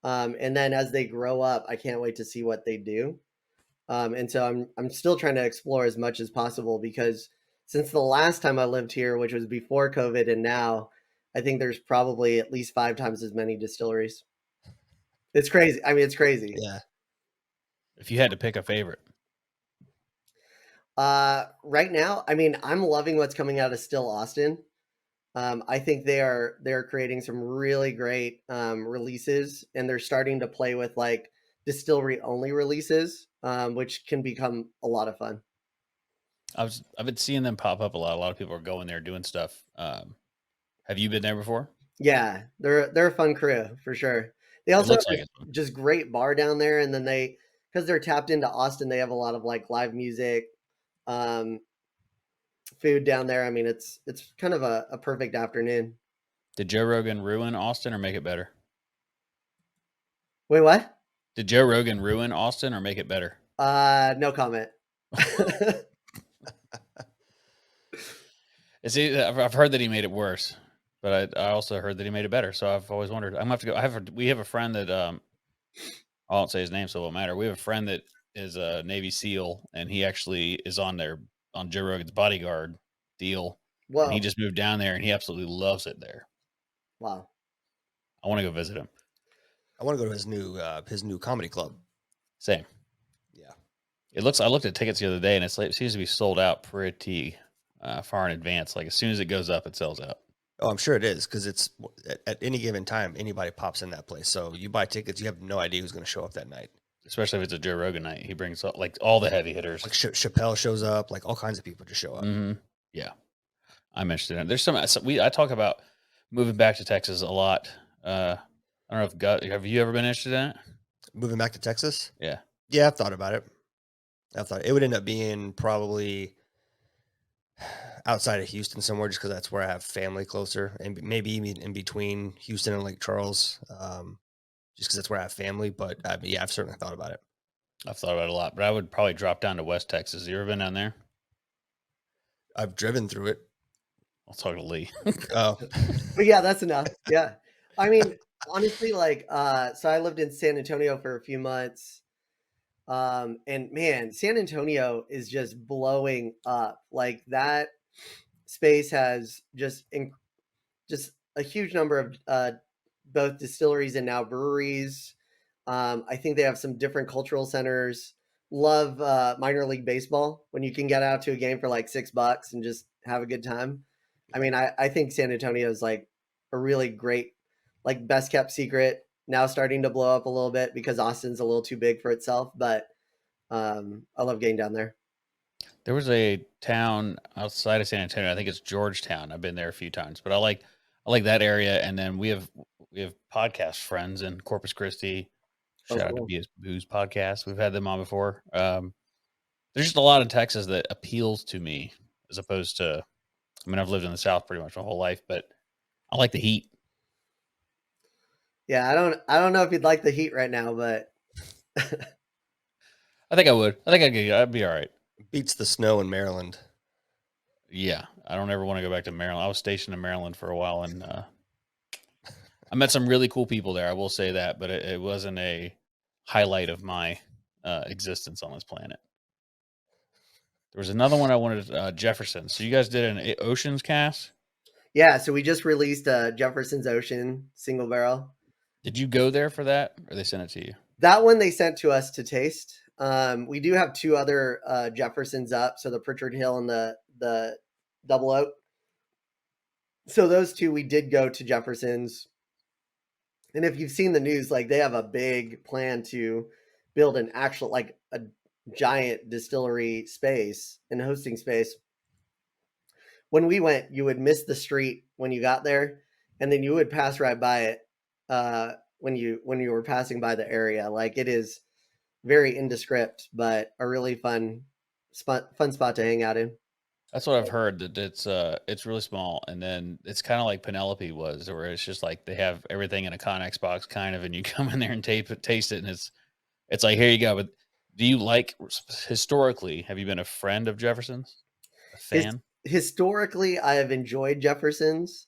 And then as they grow up, I can't wait to see what they do. And so I'm still trying to explore as much as possible because since the last time I lived here, which was before COVID, and now I think there's probably at least 5 times as many distilleries. It's crazy. I mean, it's crazy. Yeah. If you had to pick a favorite, Right now, I mean, I'm loving what's coming out of Still Austin. I think they're creating some really great releases, and they're starting to play with like distillery only releases, which can become a lot of fun. I've been seeing them pop up a lot. A lot of people are going there doing stuff. Have you been there before? Yeah, they're a fun crew for sure. They It also have looks like it. just great bar down there, and then because they're tapped into Austin, they have a lot of like live music, um, food down there. I mean, it's kind of a perfect afternoon. Did Joe Rogan ruin Austin or make it better? Wait, what? Did Joe Rogan ruin Austin or make it better? No comment. See, I've heard that he made it worse, but I also heard that he made it better. So I've always wondered. I'm gonna have to go. We have a friend that I won't say his name, so it won't matter. We have a friend that is a Navy SEAL, and he actually is on Joe Rogan's bodyguard deal, and he Whoa! just moved down there, and he absolutely loves it there. Wow. I want to go visit him. I want to go to his new comedy club. Same. Yeah. I looked at tickets the other day, and it seems to be sold out pretty far in advance. Like as soon as it goes up, it sells out. Oh, I'm sure it is because it's at any given time, anybody pops in that place. So you buy tickets, you have no idea who's going to show up that night. Especially if it's a Joe Rogan night, he brings up like all the heavy hitters. Like Chappelle shows up, like all kinds of people just show up. Mm-hmm. Yeah, I'm interested in it. There's I talk about moving back to Texas a lot. I don't know have you ever been interested in it? Moving back to Texas? Yeah. Yeah, I've thought about it. I thought it would end up being probably outside of Houston somewhere, just because that's where I have family closer, and maybe even in between Houston and Lake Charles, just because that's where I have family. But yeah, I've certainly thought about it. I've thought about it a lot, but I would probably drop down to West Texas. You ever been down there? I've driven through it. I'll talk to Lee. Oh, But yeah, that's enough. Yeah. I mean, honestly, like, so I lived in San Antonio for a few months. And man, San Antonio is just blowing up. Like that space has just a huge number of both distilleries and now breweries. I think they have some different cultural centers. Love minor league baseball when you can get out to a game for like $6 and just have a good time. I mean, I think San Antonio is like a really great, like best kept secret. Now starting to blow up a little bit because Austin's a little too big for itself, but I love getting down there. There was a town outside of San Antonio. I think it's Georgetown. I've been there a few times, but I like that area. And then we have podcast friends in Corpus Christi. Oh, Shout out to cool. BS Booze podcast. We've had them on before. There's just a lot in Texas that appeals to me as opposed to. I mean, I've lived in the South pretty much my whole life, but I like the heat. Yeah, I don't know if you'd like the heat right now, but I think I would. I think I'd be all right. beats the snow in Maryland. Yeah, I don't ever want to go back to Maryland. I was stationed in Maryland for a while, and I met some really cool people there. I will say that, but it wasn't a highlight of my existence on this planet. There was another one I wanted, Jefferson. So you guys did an Oceans cast. yeah, so we just released Jefferson's Ocean single barrel. Did you go there for that, or they sent it to you? That one they sent to us to taste. We do have two other Jeffersons up, so the Pritchard Hill and the Double Oak. So those two we did go to Jefferson's. And if you've seen the news, like they have a big plan to build an actual like a giant distillery space and hosting space. When we went, you would miss the street when you got there, and then you would pass right by it when you were passing by the area. Like it is very indescript, but a really fun spot to hang out in. That's what I've heard. That it's really small, and then it's kind of like Penelope was, where it's just like they have everything in a Connex box, kind of, and you come in there and taste it, and it's like here you go. But do you like historically? Have you been a friend of Jefferson's? A His, fan? historically, I have enjoyed Jefferson's.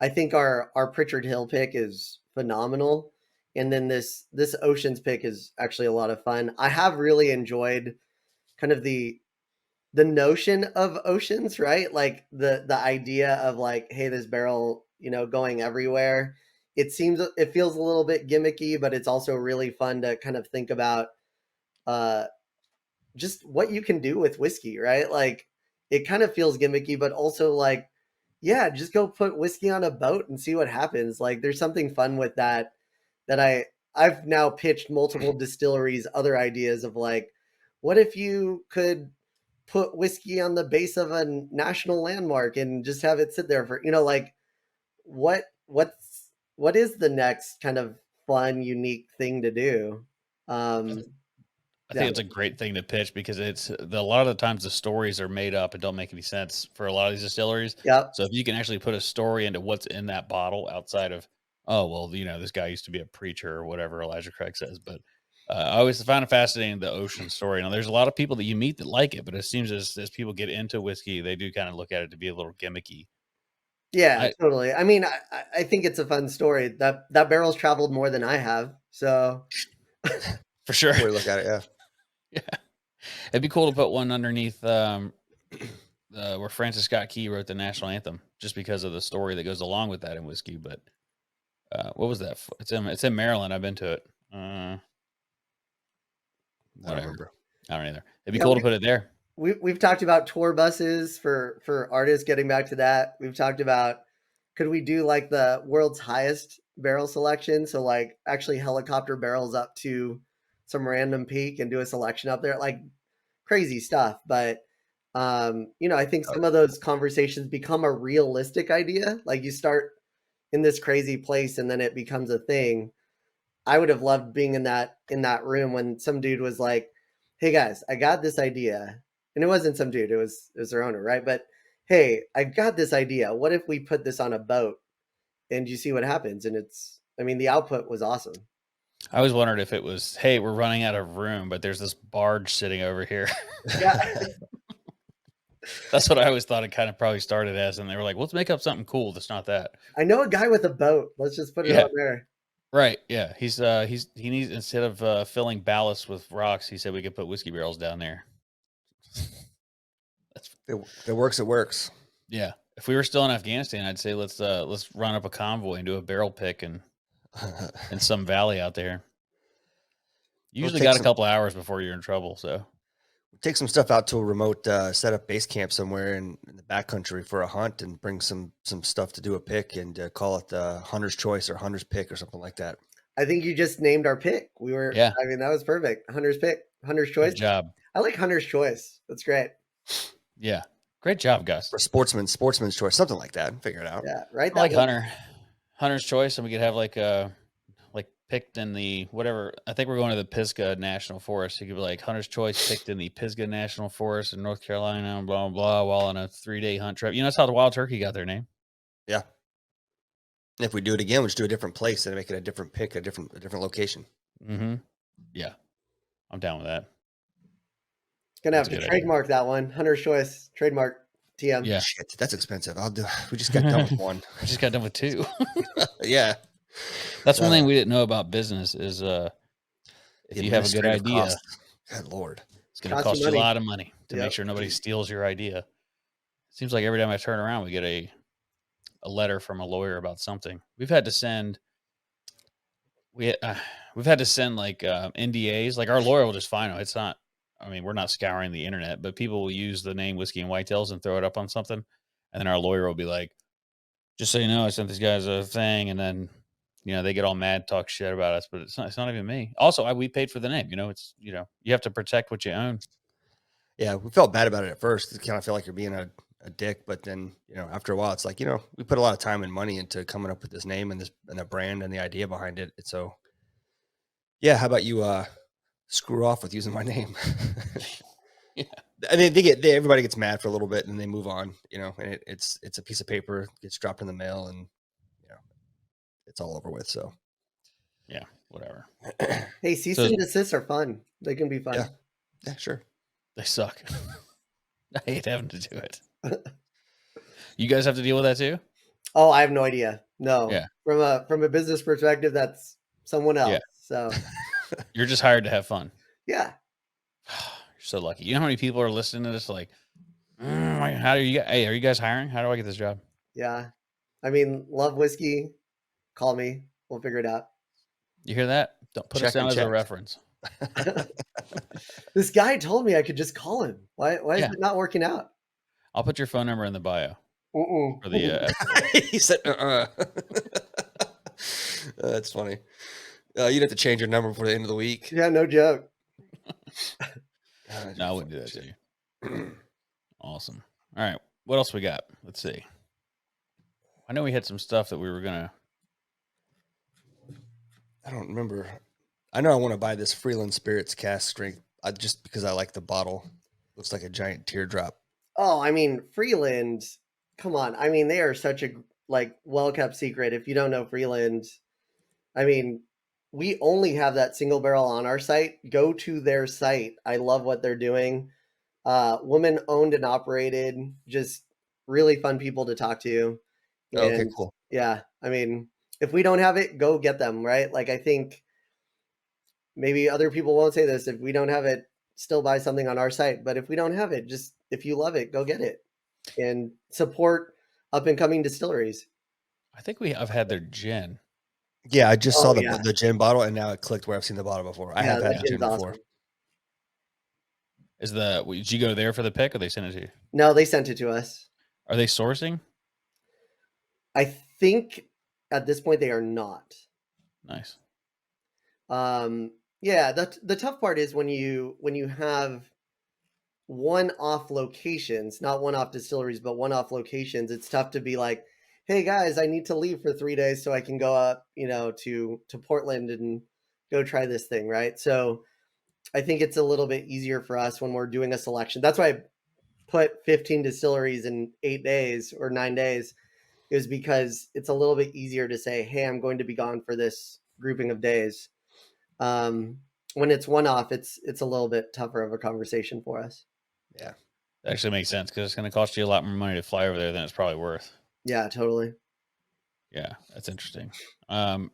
I think our Pritchard Hill pick is phenomenal, and then this Oceans pick is actually a lot of fun. I have really enjoyed kind of the notion of Oceans, right? Like the idea of like, hey, this barrel, going everywhere. It feels a little bit gimmicky, but it's also really fun to kind of think about uh just what you can do with whiskey, right? Like it kind of feels gimmicky, but also like, yeah, just go put whiskey on a boat and see what happens. Like there's something fun with that I've now pitched multiple distilleries other ideas of like, what if you could put whiskey on the base of a national landmark and just have it sit there for, like what is the next kind of fun, unique thing to do? Um, I yeah, think it's a great thing to pitch because a lot of the times the stories are made up and don't make any sense for a lot of these distilleries. yep, So if you can actually put a story into what's in that bottle outside of, oh well, this guy used to be a preacher or whatever Elijah Craig says. But I always find it fascinating the ocean story. Now there's a lot of people that you meet that like it, but it seems as people get into whiskey, they do kind of look at it to be a little gimmicky. yeah, I totally. I mean, I think it's a fun story. That barrel's traveled more than I have, so for sure. Way to look at it, yeah. Yeah, it'd be cool to put one underneath where Francis Scott Key wrote the national anthem, just because of the story that goes along with that in whiskey. But what was that? It's in Maryland. I've been to it. I don't Whatever. remember. I don't either. It'd be yeah, cool to put it there. we've talked about tour buses for artists. Getting back to that, we've talked about could we do like the world's highest barrel selection? So like actually helicopter barrels up to some random peak and do a selection up there, like crazy stuff. But I think some of those conversations become a realistic idea. Like you start in this crazy place and then it becomes a thing. I would have loved being in that room when some dude was like, "Hey guys, I got this idea," and it wasn't some dude; it was their owner, right? But hey, I got this idea. What if we put this on a boat and you see what happens? And I mean, the output was awesome. I always wondered if it was, hey, we're running out of room, but there's this barge sitting over here. Yeah. That's what I always thought it kind of probably started as, and they were like, let's make up something cool that's not that. I know a guy with a boat. Let's just put it Yeah. on there. Right. Yeah. He needs, instead of filling ballast with rocks, he said we could put whiskey barrels down there. If it works, it works. Yeah. If we were still in Afghanistan, I'd say let's run up a convoy and do a barrel pick in some valley out there. You usually got a couple hours before you're in trouble. So take some stuff out to a remote set up base camp somewhere in the backcountry for a hunt, and bring some stuff to do a pick, and call it the hunter's choice or hunter's pick or something like that. I think you just named our pick. Yeah. I mean, that was perfect. Hunter's pick, hunter's choice. Good job. I like hunter's choice. That's great. Yeah. Great job, Gus. Or sportsman's choice, something like that. Figure it out. Yeah, right. I like hunter's choice, and we could have like picked in the whatever. I think we're going to the Pisgah National Forest. You could be like hunter's choice picked in the Pisgah National Forest in North Carolina, and blah blah blah, while on a 3-day hunt trip. That's how the wild turkey got their name. Yeah. If we do it again, we'll just do a different place and make it a different pick, a different location. Mm-hmm. Yeah, I'm down with that. Gonna have to trademark that one. Hunter's choice trademark. TM. Yeah. Shit, that's expensive. We just got done with one. We just got done with 2. Yeah. That's one thing we didn't know about business is if you have a good idea, good Lord, it's going to cost you a lot of money to make sure nobody steals your idea. It seems like every time I turn around, we get a letter from a lawyer about something. We've had to send like NDAs. Like our lawyer will just find them. It's not. I mean, we're not scouring the internet, but people will use the name Whiskey and Whitetails and throw it up on something, and then our lawyer will be like, "Just so you know, I sent these guys a thing," and then they get all mad, talk shit about us, but it's not even me. Also, we paid for the name. It's you have to protect what you own. Yeah, we felt bad about it at first. You kind of feel like you're being a dick, but then after a while, it's like we put a lot of time and money into coming up with this name and the brand and the idea behind it. And so, yeah, how about you screw off with using my name? Yeah, I mean, everybody gets mad for a little bit and then they move on. And it's a piece of paper, gets dropped in the mail, and it's all over with. So, yeah, whatever. Hey, cease and desist are fun. They can be fun. Yeah, sure. They suck. I hate having to do it. You guys have to deal with that too? Oh, I have no idea. No. Yeah. From a business perspective, that's someone else. Yeah. So you're just hired to have fun. Yeah. You're so lucky. You know how many people are listening to this? Like, how do you? Hey, are you guys hiring? How do I get this job? Yeah. I mean, love whiskey. Call me. We'll figure it out. You hear that? Don't put us down as a reference. This guy told me I could just call him. Why is it not working out? I'll put your phone number in the bio. For the he said, that's funny. You'd have to change your number before the end of the week. Yeah, no joke. No, I wouldn't do that to you. Awesome. All right. What else we got? Let's see. I know we had some stuff that we were going to. I don't remember. I know I want to buy this Freeland Spirits cask strength just because I like the bottle. Looks like a giant teardrop. Oh, I mean, Freeland, come on. I mean, they are such a well-kept secret. If you don't know Freeland, I mean, we only have that single barrel on our site. Go to their site. I love what they're doing. Woman owned and operated, just really fun people to talk to. And, okay, cool. Yeah. I mean, if we don't have it, go get them, right? Like, I think maybe other people won't say this. If we don't have it, still buy something on our site. But if we don't have it, just if you love it, go get it and support up and coming distilleries. I think I've had their gin. Yeah, I just saw the gin bottle, and now it clicked where I've seen the bottle before. I have had gin before. Did you go there for the pick, or they sent it to you? No, they sent it to us. Are they sourcing? I think at this point they are not. Nice. Yeah, the tough part is when you have one-off locations, not one-off distilleries, but one-off locations. It's tough to be like, hey guys, I need to leave for 3 days so I can go up, to Portland and go try this thing, right? So I think it's a little bit easier for us when we're doing a selection. That's why I put 15 distilleries in 8 days or 9 days, is because it's a little bit easier to say, hey, I'm going to be gone for this grouping of days. When it's one off, it's a little bit tougher of a conversation for us. Yeah. That actually makes sense because it's going to cost you a lot more money to fly over there than it's probably worth. Yeah, totally. Yeah, that's interesting. What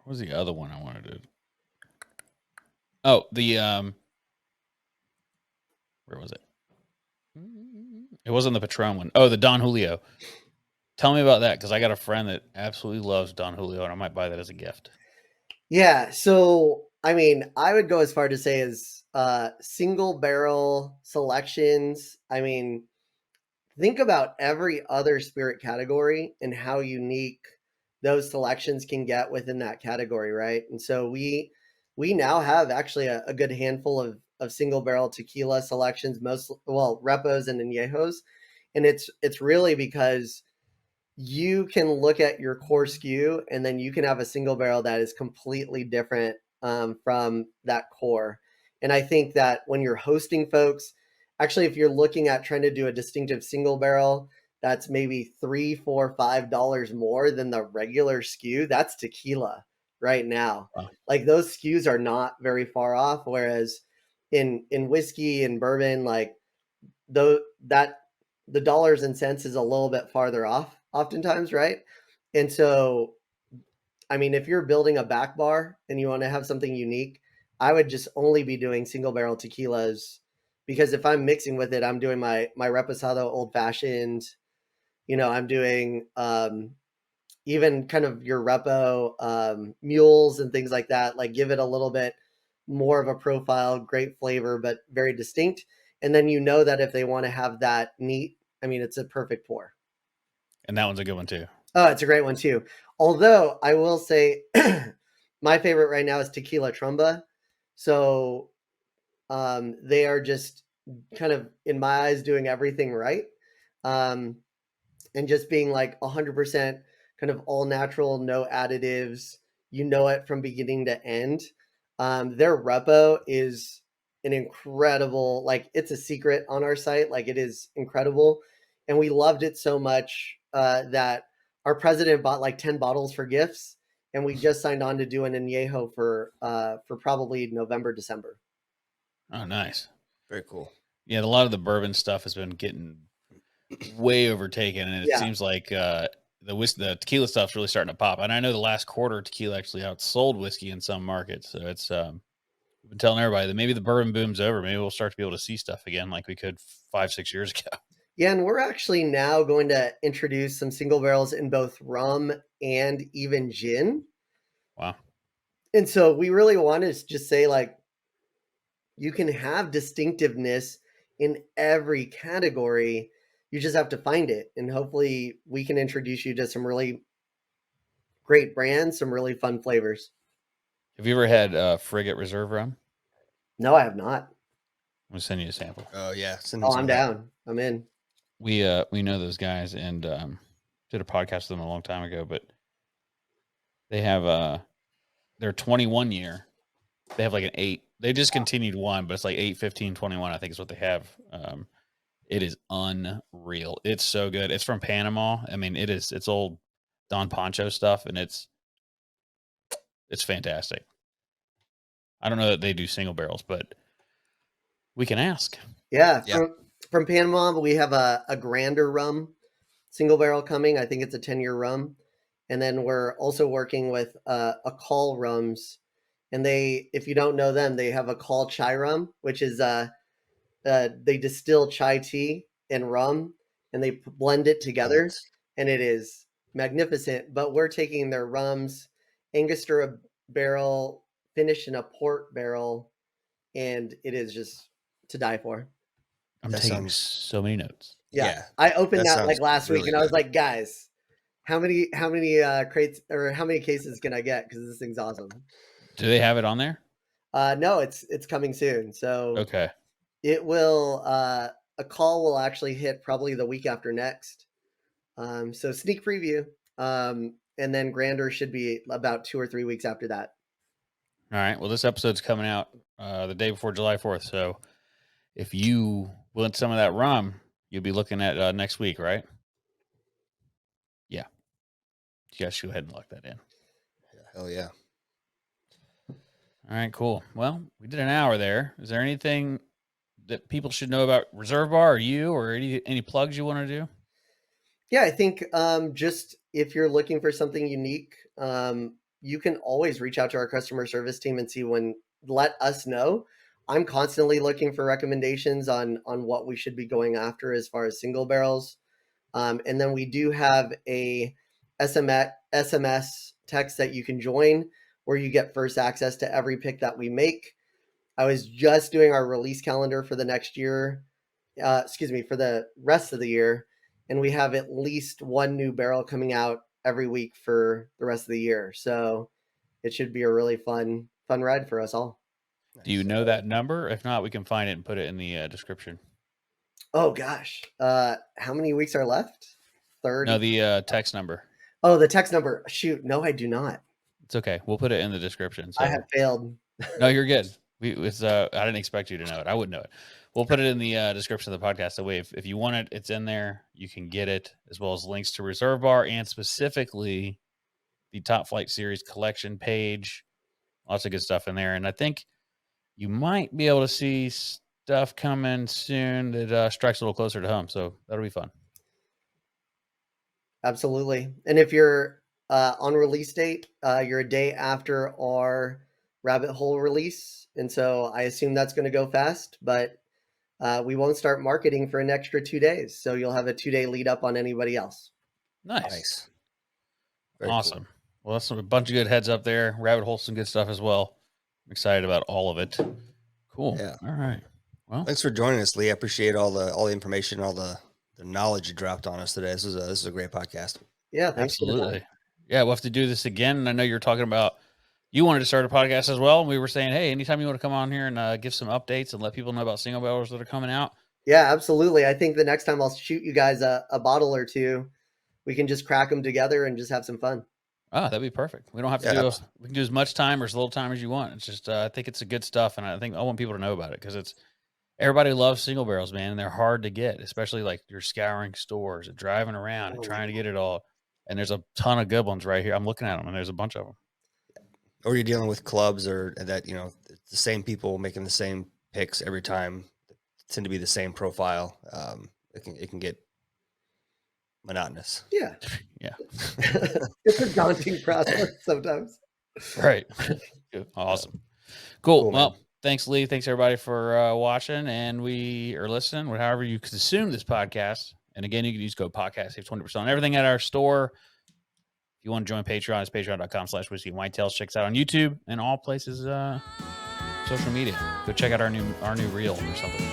was the other one I wanted to? Oh, the where was it? It wasn't the Patron one. Oh, the Don Julio. Tell me about that because I got a friend that absolutely loves Don Julio, and I might buy that as a gift. Yeah, so I mean, I would go as far to say as single barrel selections. I mean, think about every other spirit category and how unique those selections can get within that category, right? And so we now have actually a good handful of single barrel tequila selections, repos and añejos, and it's really because you can look at your core SKU and then you can have a single barrel that is completely different from that core. And I think that when you're hosting folks, actually, if you're looking at trying to do a distinctive single barrel, that's maybe $3, $4, $5 more than the regular SKU. That's tequila right now. Wow. Like those SKUs are not very far off. Whereas in whiskey and bourbon, like though that the dollars and cents is a little bit farther off oftentimes, right? And so, I mean, if you're building a back bar and you want to have something unique, I would just only be doing single barrel tequilas because if I'm mixing with it, I'm doing my reposado old fashioned, I'm doing even kind of your repo mules and things like that, like give it a little bit more of a profile, great flavor, but very distinct. And then that if they want to have that neat, I mean, it's a perfect pour. And that one's a good one too. Oh, it's a great one too. Although I will say my favorite right now is Tequila Trumba. So they are just kind of, in my eyes, doing everything right. And just being like 100% kind of all natural, no additives. You know it from beginning to end. Their repo is an incredible, like it's a secret on our site. Like it is incredible. And we loved it so much that our president bought like 10 bottles for gifts. And we just signed on to do an añejo for probably November, December. Oh, nice. Very cool. Yeah, a lot of the bourbon stuff has been getting way overtaken, and it seems like the tequila stuff's really starting to pop. And I know the last quarter tequila actually outsold whiskey in some markets. So it's we've been telling everybody that maybe the bourbon boom's over. Maybe we'll start to be able to see stuff again like we could 5-6 years ago. Yeah, and we're actually now going to introduce some single barrels in both rum and even gin. Wow. And so we really want to just say, like, you can have distinctiveness in every category. You just have to find it. And hopefully we can introduce you to some really great brands, some really fun flavors. Have you ever had Frigate Reserve rum? No, I have not. I'm gonna send you a sample. Oh yeah. I'm down. I'm in. We know those guys and did a podcast with them a long time ago, but they have their 21 year. They have like an 8. They just continued one, but it's like 8, 15, 21, I think is what they have. It is unreal. It's so good. It's from Panama. I mean, it's old Don Pancho stuff, and it's fantastic. I don't know that they do single barrels, but we can ask. Yeah. From Panama, we have a grander rum single barrel coming. I think it's a 10-year rum. And then we're also working with a call rums. And they, if you don't know them, they have a call chai rum, which is they distill chai tea and rum and they blend it together. And it is magnificent. But we're taking their rums, Angostura barrel, finished in a port barrel, and it is just to die for. I'm taking so many notes. Yeah. I opened that like last week, and I was like, guys, how many crates or how many cases can I get? Because this thing's awesome. Do they have it on there? No, it's coming soon. So okay, it will. A call will actually hit probably the week after next. So sneak preview, and then grander should be about 2 or 3 weeks after that. All right. Well, this episode's coming out the day before July 4th. So if you want some of that rum, you'll be looking at next week, right? Yeah. You guys should go ahead and lock that in. Hell yeah. All right, cool. Well, we did an hour there. Is there anything that people should know about Reserve Bar or you, or any plugs you want to do? Yeah, I think just if you're looking for something unique, you can always reach out to our customer service team and let us know. I'm constantly looking for recommendations on what we should be going after as far as single barrels. And then we do have a SMS text that you can join where you get first access to every pick that we make. I was just doing our release calendar for the next year, for the rest of the year. And we have at least one new barrel coming out every week for the rest of the year. So it should be a really fun ride for us all. Do you know that number? If not, we can find it and put it in the description. Oh gosh. How many weeks are left? 30. No, the text number. Oh, the text number. Shoot. No, I do not. It's okay. We'll put it in the description. So. I have failed. No, you're good. I didn't expect you to know it. I wouldn't know it. We'll put it in the description of the podcast. That way, if you want it, it's in there. You can get it, as well as links to Reserve Bar and specifically the Topflight Series collection page. Lots of good stuff in there. And I think you might be able to see stuff coming soon that strikes a little closer to home. So that'll be fun. Absolutely. And if you're on release date, you're a day after our rabbit hole release. And so I assume that's going to go fast, but we won't start marketing for an extra 2 days. So you'll have a 2-day lead up on anybody else. Nice. Very awesome. cool. Well, that's a bunch of good heads up there. Rabbit hole, some good stuff as well. I'm excited about all of it. Cool. Yeah. All right. Well, Thanks for joining us, Lee. I appreciate all the information, all the knowledge you dropped on us today. This is a great podcast. Yeah, thanks. Absolutely. Yeah, we'll have to do this again. And I know you're talking about you wanted to start a podcast as well. And we were saying, hey, anytime you want to come on here and give some updates and let people know about single barrels that are coming out. Yeah, absolutely. I think the next time I'll shoot you guys a bottle or two. We can just crack them together and just have some fun. Oh, that'd be perfect. We don't have to we can do as much time or as little time as you want. It's just, I think it's a good stuff. And I want people to know about it because everybody loves single barrels, man. And they're hard to get, especially like you're scouring stores and driving around and trying to get it all. And there's a ton of good ones right here. I'm looking at them and there's a bunch of them. Or you're dealing with clubs or that, the same people making the same picks every time, tend to be the same profile. It can get monotonous. Yeah. Yeah. It's a daunting process sometimes. Right. Awesome. Cool. Well, thanks, Lee. Thanks, everybody, for watching and or listening, however you consume this podcast. And again, you can use code podcast, save 20% on everything at our store. If you want to join Patreon, it's patreon.com/whiskey and whitetails. Check us out on YouTube and all places, social media. Go check out our new reel or something.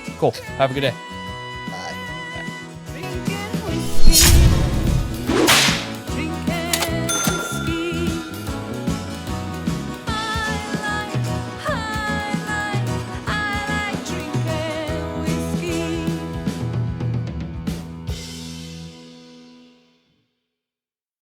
So, cool. Have a good day. Bye. Drinking whiskey.